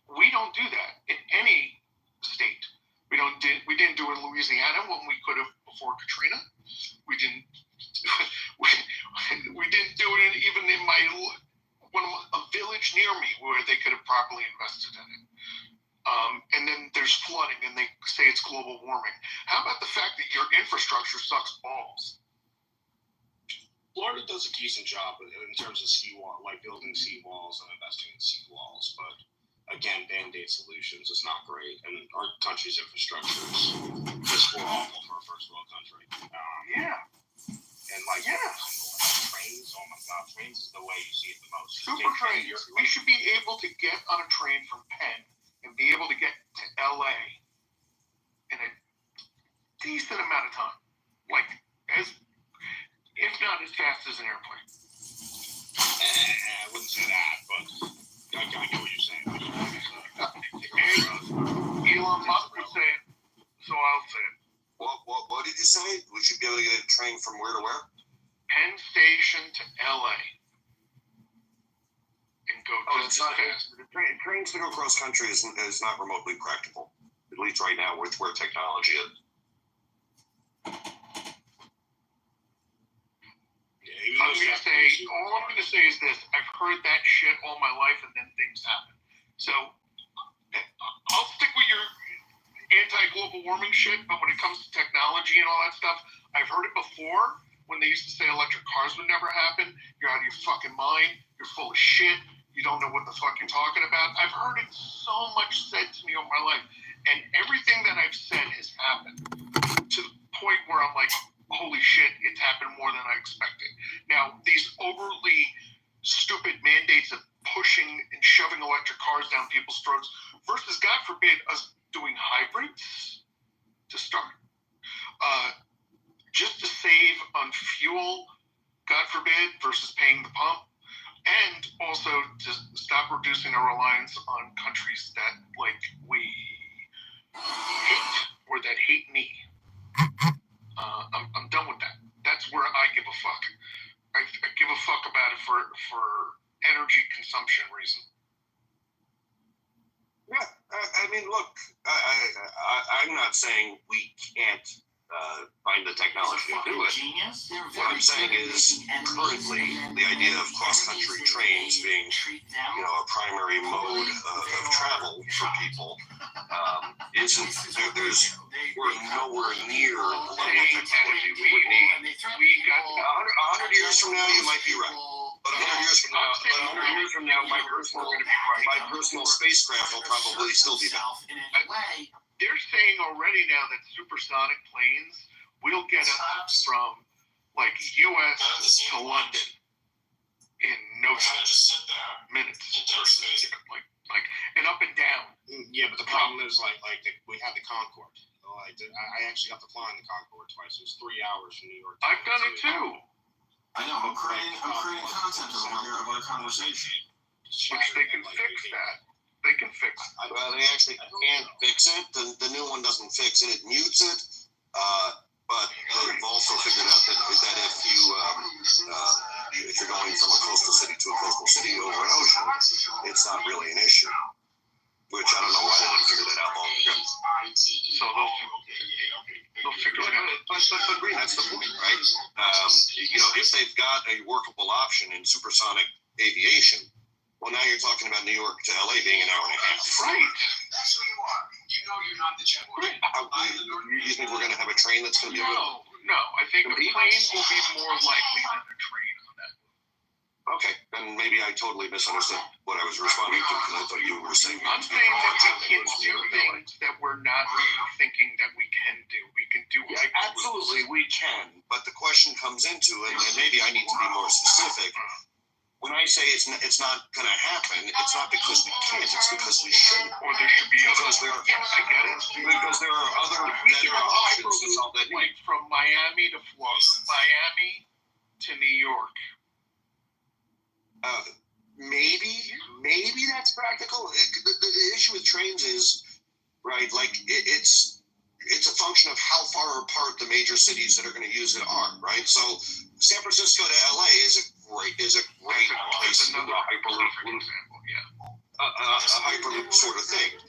We don't do that in any state. We didn't do it in Louisiana when we could have before Katrina. We didn't do it even in a village near me where they could have properly invested in it. And then there's flooding and they say it's global warming. How about the fact that your infrastructure sucks balls? Florida does a decent job in terms of seawall, like building seawalls and investing in seawalls, but again, band-aid solutions is not great, and our country's infrastructure is just awful for a first world country. And like trains, oh my god, trains is the way you see it the most. Super trains. We should be able to get on a train from Penn and be able to get to LA in a decent amount of time, like if not as fast as an airplane. I wouldn't say that, but I get what you're saying. Elon Musk would say it, so I'll say it. What did you say? We should be able to get a train from where to where? Penn Station to LA. And go just as fast. Trains to go cross country is not remotely practical, at least right now with where technology is. All I'm going to say is this. I've heard that shit all my life, and then things happen. So I'll stick with your anti-global warming shit, but when it comes to technology and all that stuff, I've heard it before when they used to say electric cars would never happen. You're out of your fucking mind. You're full of shit. You don't know what the fuck you're talking about. I've heard it so much said to me all my life, and everything that I've said has happened to the point where I'm like, holy shit, it's happened more than I expected. Now, these overly stupid mandates of pushing and shoving electric cars down people's throats versus, God forbid, us doing hybrids to start. Just to save on fuel, God forbid, versus paying the pump. And also to stop reducing our reliance on countries that, like, we hate or that hate me. I'm done with that. That's where I give a fuck. I give a fuck about it for energy consumption reason. Yeah, I mean, look, I'm not saying we can't find the technology to do it. What I'm saying is, currently, the idea of cross-country trains being, a primary mode of travel for people isn't. We're nowhere near the level of technology we would need. 100 years from now, you might be right. But 100 years from now, my personal spacecraft will probably still be back. They're saying already now that supersonic planes will get us from like U.S. to London in no minutes, like and up and down. Yeah, but the problem is we had the Concorde. I actually got to fly in the Concorde twice. It was 3 hours from New York. I've done it too. I know. I'm creating content over here of our conversation. Which they can fix that. They can fix it. Well, they actually can't fix it. The new one doesn't fix it. It mutes it. But they've also figured out that if you're going from a coastal city to a coastal city over an ocean, it's not really an issue. Which I don't know why they didn't figure that out long ago. So they'll figure it out. But Green, that's the point, right? If they've got a workable option in supersonic aviation, well, now you're talking about New York to LA being an hour and a half. Right. That's who you are. You know you're not the jet. You think we're going to have a train that's going to be able to... No. I think a plane will be more likely than a train on that. Okay, then maybe I totally misunderstood what I was responding to because I thought you were saying... I'm saying that we can do things that we're not thinking that we can do. We can do it. Absolutely, we can. But the question comes into, and maybe I need to be more specific, when I say it's not going to happen, it's not because we can't, it's because we shouldn't. Or there should be other... Yes, I get it. Because there are other better options to solve that need. Like from Miami to Florida, Miami to New York. Maybe that's practical. The issue with trains is, right, like it's a function of how far apart the major cities that are going to use it are, right? So San Francisco to LA is a great place. Another hyperloop example, yeah. A hyperloop sort of thing.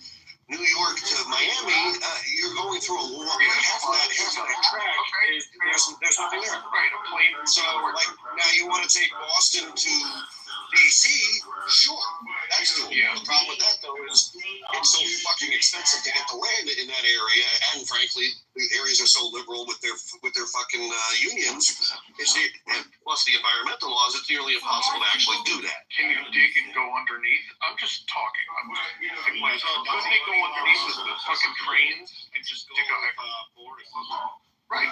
New York to Miami, you're going through a war. Half of that track, there's nothing there. Right, a plane. So, like, now you want to take Boston to DC, sure, that's doable. Yeah. The problem with that, though, is it's so fucking expensive to get the land in that area, and frankly, the areas are so liberal with their fucking unions. Plus the environmental laws, it's nearly impossible to actually do that. Can you dig and go underneath? I'm just talking. Couldn't they go underneath the fucking trains and just dig a board? Right.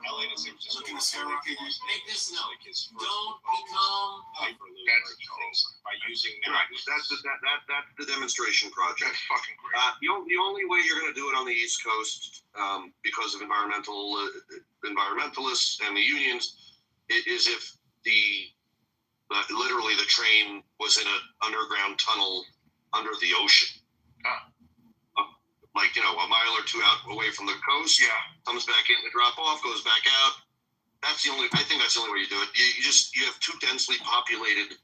LA to San Francisco. Make this note. Don't become hyperloop by using that. Right. That's the demonstration project. That's fucking great. The only way you're going to do it on the East Coast, because of environmentalists and the unions, is if literally the train was in an underground tunnel under the ocean. Like, a mile or two out away from the coast. Yeah. Comes back in to drop off, goes back out. I think that's the only way you do it. You have too densely populated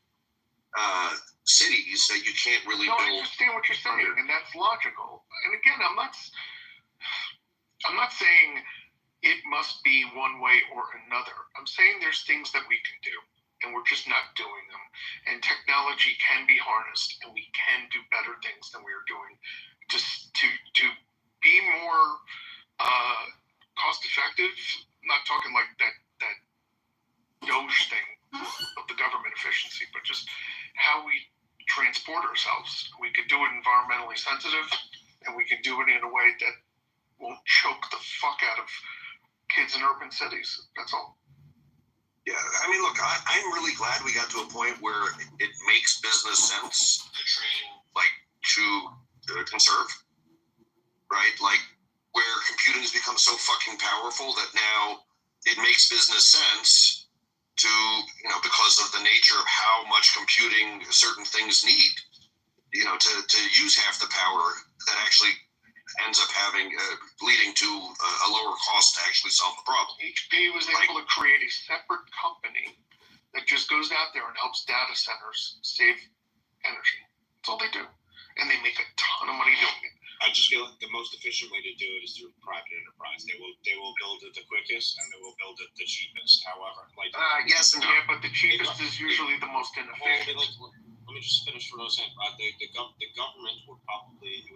cities that you can't really build. I understand what you're saying, and that's logical. And again, I'm not saying it must be one way or another. I'm saying there's things that we can do, and we're just not doing them. And technology can be harnessed, and we can do better things than we are doing to be more cost effective. I'm not talking like that Doge thing of the government efficiency, but just how we transport ourselves. We could do it environmentally sensitive, and we can do it in a way that won't choke the fuck out of kids in urban cities. That's all. Yeah, I mean, look, I'm really glad we got to a point where it makes business sense to conserve, right? Like, where computing has become so fucking powerful that now it makes business sense to, because of the nature of how much computing certain things need, to use half the power that actually ends up leading to a lower cost to actually solve the problem. HP was able to create a separate company that just goes out there and helps data centers save energy. That's all they do. And they make a ton of money doing it. I just feel like the most efficient way to do it is through private enterprise. They will build it the quickest, and they will build it the cheapest. However, yes and no. Yeah, but the cheapest is usually the most inefficient. Let me just finish what I was saying. The government would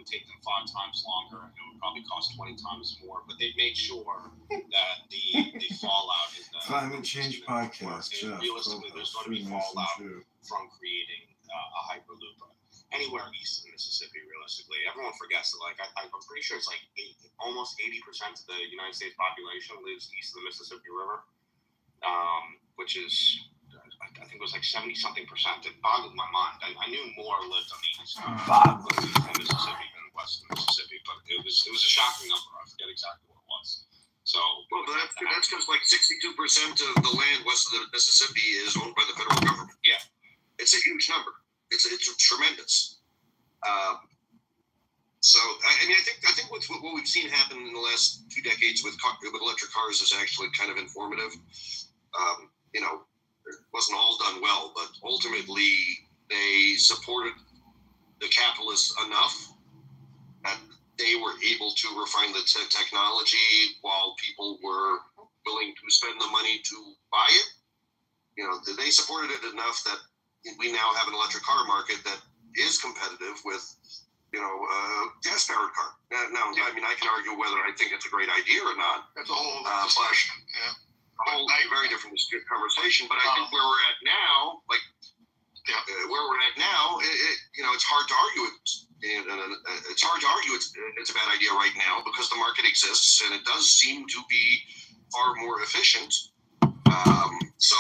take them 5 times longer, and it would probably cost 20 times more. But they'd make sure that the fallout is that Climate Change Podcast. Realistically, there's going to be fallout from creating a hyperloop. anywhere east of the Mississippi, realistically. Everyone forgets that, like, I'm pretty sure it's like almost 80% of the United States population lives east of the Mississippi River, which is, I think it was like 70-something percent. It boggled my mind. I knew more lived on the east of the Mississippi than west of the Mississippi, but it was a shocking number. I forget exactly what it was. So, well, that's because like 62% of the land west of the Mississippi is owned by the federal government. Yeah, it's a huge number. It's tremendous. So I mean, I think what we've seen happen in the last 2 decades with electric cars is actually kind of informative. You know, it wasn't all done well, but ultimately they supported the capitalists enough that they were able to refine the technology while people were willing to spend the money to buy it. You know, they supported it enough that we now have an electric car market that is competitive with, you know, gas-powered car. Now, I mean, I can argue whether I think it's a great idea or not. That's a whole discussion. A whole very different conversation. But I think where we're at now, where we're at now, you know, it's hard to argue it. It's hard to argue it's a bad idea right now because the market exists and it does seem to be far more efficient. So,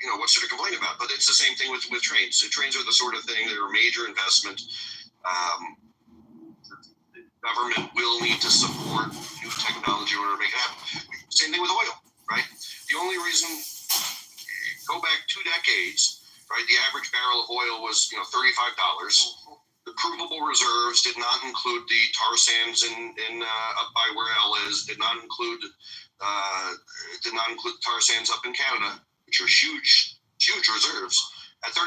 you know, what's there to complain about? But it's the same thing with trains. So trains are the sort of thing that are a major investment. The government will need to support new technology in order to make it happen. Same thing with oil, right? The only reason, go back 2 decades, right? The average barrel of oil was, you know, $35. The provable reserves did not include the tar sands in up by where El is. Did not include tar sands up in Canada, which are huge reserves. At $30,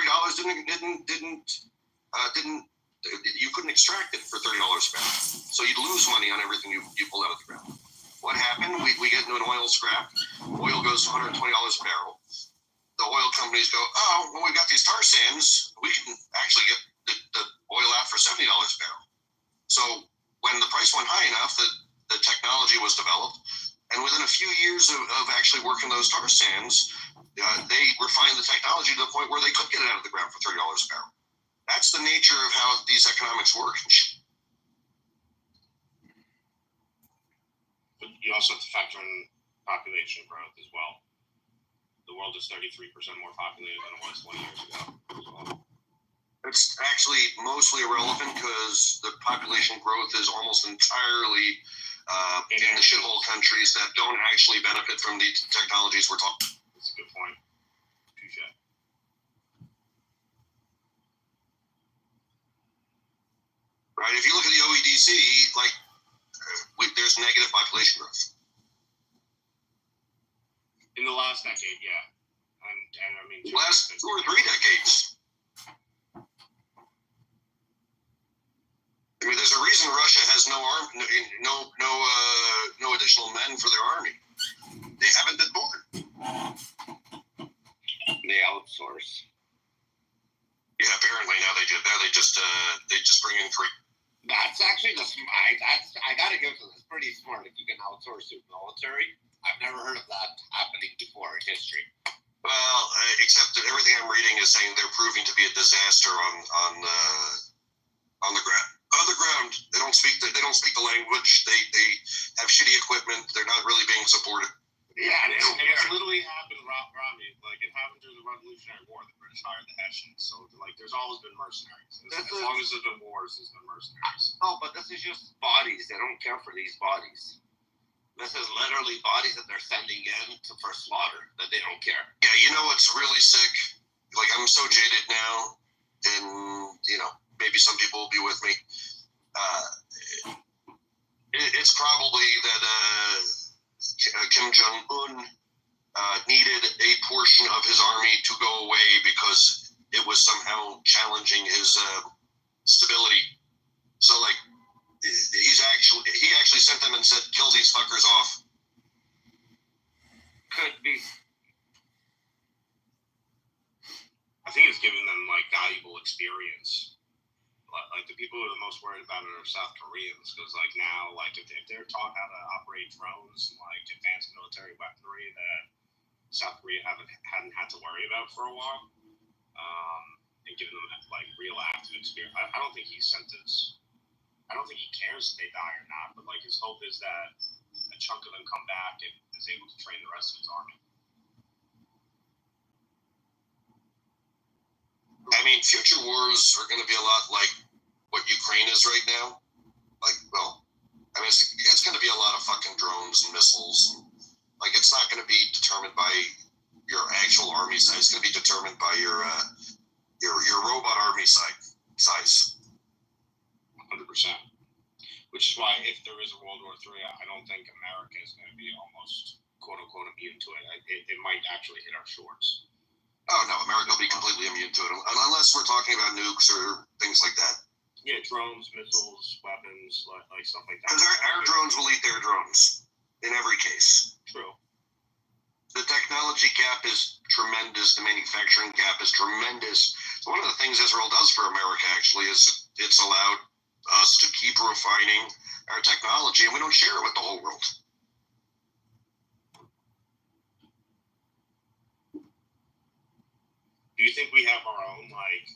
you couldn't extract it for $30 a barrel. So you'd lose money on everything you pulled out of the ground. What happened? We get into an oil scrap. Oil goes to $120 a barrel. The oil companies go, oh, well, we've got these tar sands. We can actually get the oil out for $70 a barrel. So when the price went high enough, the technology was developed, and within a few years of actually working those tar sands, they refined the technology to the point where they could get it out of the ground for $30 a barrel. That's the nature of how these economics work. But you also have to factor in population growth as well. The world is 33% more populated than it was 20 years ago as well. It's actually mostly irrelevant because the population growth is almost entirely in the shithole countries that don't actually benefit from the technologies we're talking. That's a good point. Touche. Right? If you look at the OEDC, like, there's negative population growth. In the last decade, yeah. And I mean, last 2 or 3 decades. I mean, there's a reason Russia has no additional men for their army. They haven't been born. They outsource. Yeah, apparently now they do. Now they just bring in 3. That's actually I gotta give them. It's pretty smart if you can outsource your military. I've never heard of that happening before in history. Well, except that everything I'm reading is saying they're proving to be a disaster on the ground. On the ground, they don't speak the language. They have shitty equipment. They're not really being supported. Yeah, and it's literally happened, Robbie. Like, it happened during the Revolutionary War. The British hired the Hessians. So, like, there's always been mercenaries. As long as there's been wars, there's been mercenaries. Oh, but this is just bodies. They don't care for these bodies. This is literally bodies that they're sending in for slaughter, that they don't care. Yeah, you know what's really sick? Like, I'm so jaded now, and, you know, maybe some people will be with me. It's probably that Kim Jong-un needed a portion of his army to go away because it was somehow challenging his stability. So, like, he actually sent them and said, kill these fuckers off. Could be. I think it's given them, like, valuable experience. Like, the people who are the most worried about it are South Koreans, because, like, now, like, if they're taught how to operate drones and, like, advanced military weaponry that South Korea hadn't had to worry about for a while, and giving them like real active experience. I don't think he cares if they die or not, but like his hope is that a chunk of them come back and is able to train the rest of his army. I mean, future wars are going to be a lot like what Ukraine is right now. Like, well, I mean, it's going to be a lot of fucking drones and missiles. Like, it's not going to be determined by your actual army size. It's going to be determined by your robot army size. 100%. Which is why if there is a World War III, I don't think America is going to be almost quote unquote immune to it. It might actually hit our shores. Oh no, America will be completely immune to it unless we're talking about nukes or things like that. Yeah, drones, missiles, weapons, like stuff like that. Because our drones will eat their drones in every case. True. The technology gap is tremendous. The manufacturing gap is tremendous. So one of the things Israel does for America actually is it's allowed us to keep refining our technology, and we don't share it with the whole world. Do you think we have our own, like,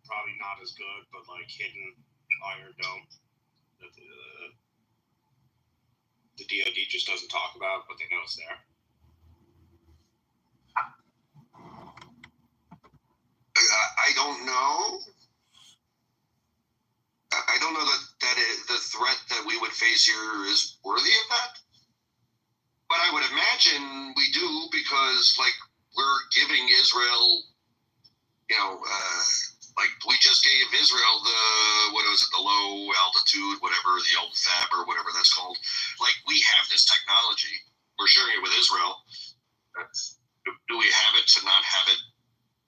probably not as good, but like hidden Iron Dome that the DoD just doesn't talk about, but they know it's there? I don't know. I don't know that the threat that we would face here is worthy of that. But I would imagine we do because, like, we're giving Israel, like we just gave Israel the low altitude, whatever, the old fab or whatever that's called. Like, we have this technology. We're sharing it with Israel. Do we have it to not have it,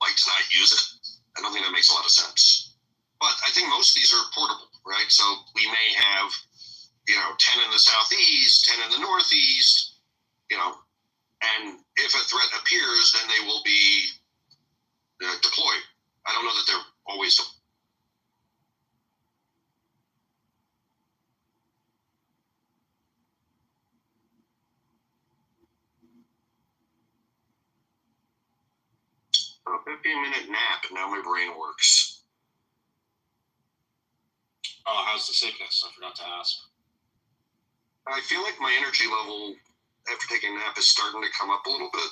like to not use it? I don't think that makes a lot of sense. But I think most of these are portable, right? So we may have, 10 in the southeast, 10 in the northeast, and if a threat appears, then they will be deployed. I don't know that they're always deployed. A 15-minute nap, and now my brain works. Oh, how's the sickness? I forgot to ask. I feel like my energy level after taking a nap is starting to come up a little bit.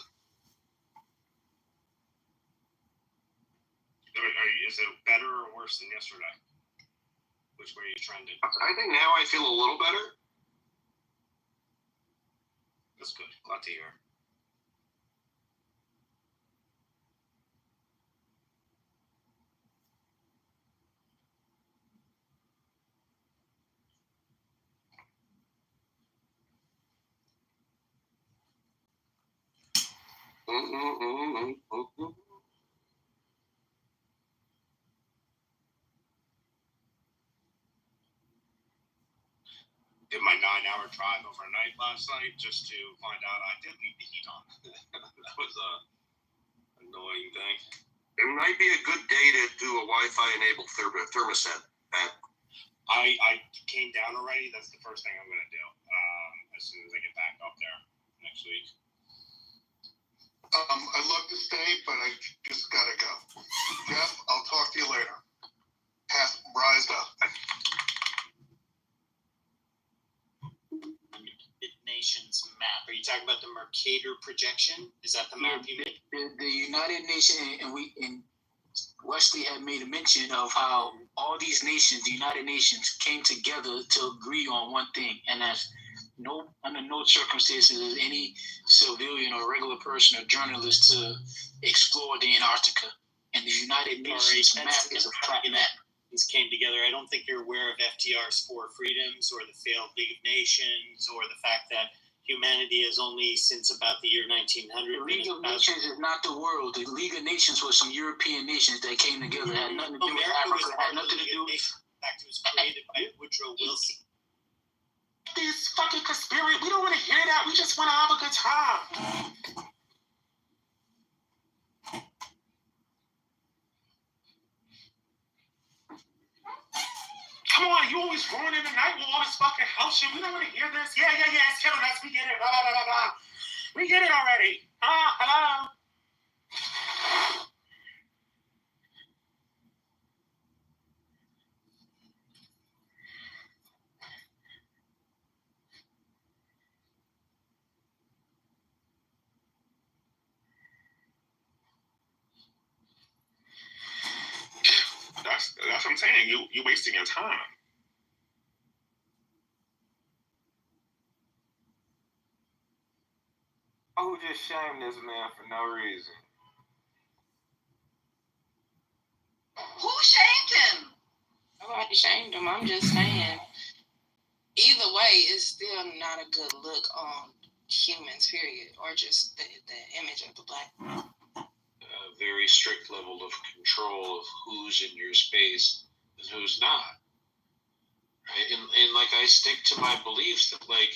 Is it better or worse than yesterday? Which way are you trending? I think now I feel a little better. That's good. Glad to hear. Did my 9-hour drive overnight last night just to find out I did leave the heat on. That was a annoying thing. It might be a good day to do a Wi-Fi enabled thermostat. I came down already. That's the first thing I'm going to do as soon as I get back up there next week. I'd love to stay, but I just gotta go. Jeff, I'll talk to you later. Rise up. Nations map. Are you talking about the Mercator projection? Is that the map you made? The United Nations, and Wesley had made a mention of how all these nations, the United Nations, came together to agree on one thing, and that's under no circumstances is any civilian or regular person or journalist to explore the Antarctica. And the United Nations map is a flat map. These came together. I don't think you're aware of FDR's Four Freedoms or the failed League of Nations or the fact that humanity has only since about the year 1900. The League of Nations is not the world. The League of Nations was some European nations that came together. It had nothing to do with Africa. It had nothing to do with... In fact, it was created by Woodrow Wilson. This fucking conspiracy. We don't want to hear that. We just want to have a good time. Come on, you always ruining the night with all this fucking house shit. We don't want to hear this. Yeah, it's killing us. We get it. Blah, blah, blah, blah. We get it already. Hello. That's what I'm saying. You're wasting your time. Who just shamed this man for no reason? Who shamed him? Nobody shamed him. I'm just saying. Either way, it's still not a good look on humans, period, or just the image of the black man. A very strict level of control of who's in your space and who's not. Right? And like, I stick to my beliefs that, like,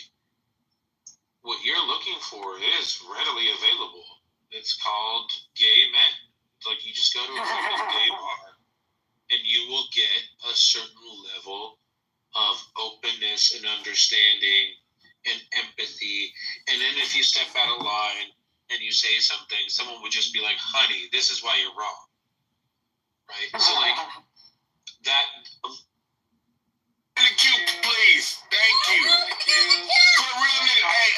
what you're looking for is readily available. It's called gay men. It's like, you just go to a fucking gay bar and you will get a certain level of openness and understanding and empathy. And then if you step out of line and you say something, someone would just be like, honey, this is why you're wrong. Right? So, like, that... In the queue, please. Thank you. Put a real nigga. Hey.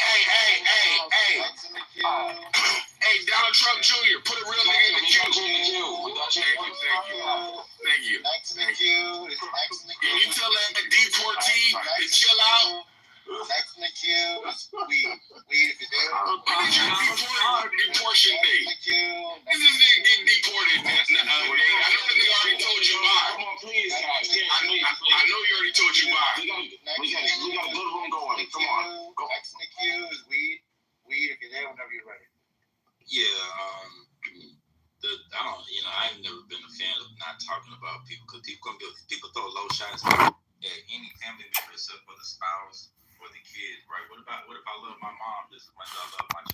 Hey, Donald Trump Jr., put a real nigga in the queue. Thank you. Can you tell that deportee to chill out? Next in the queue is weed. Weed if you do. When is your deportation day? When is this nigga getting deported? I know the nigga already told you why. Come on, please, guys. I know you already told you why. We got a good one going. Come on. Go. Next in the queue is weed. Weed if you're there whenever you're ready. Yeah, I've never been a fan of not talking about people because people throw low shots at any family member except for the spouse or the kid, right? What if I love my mom just as much as I love my children?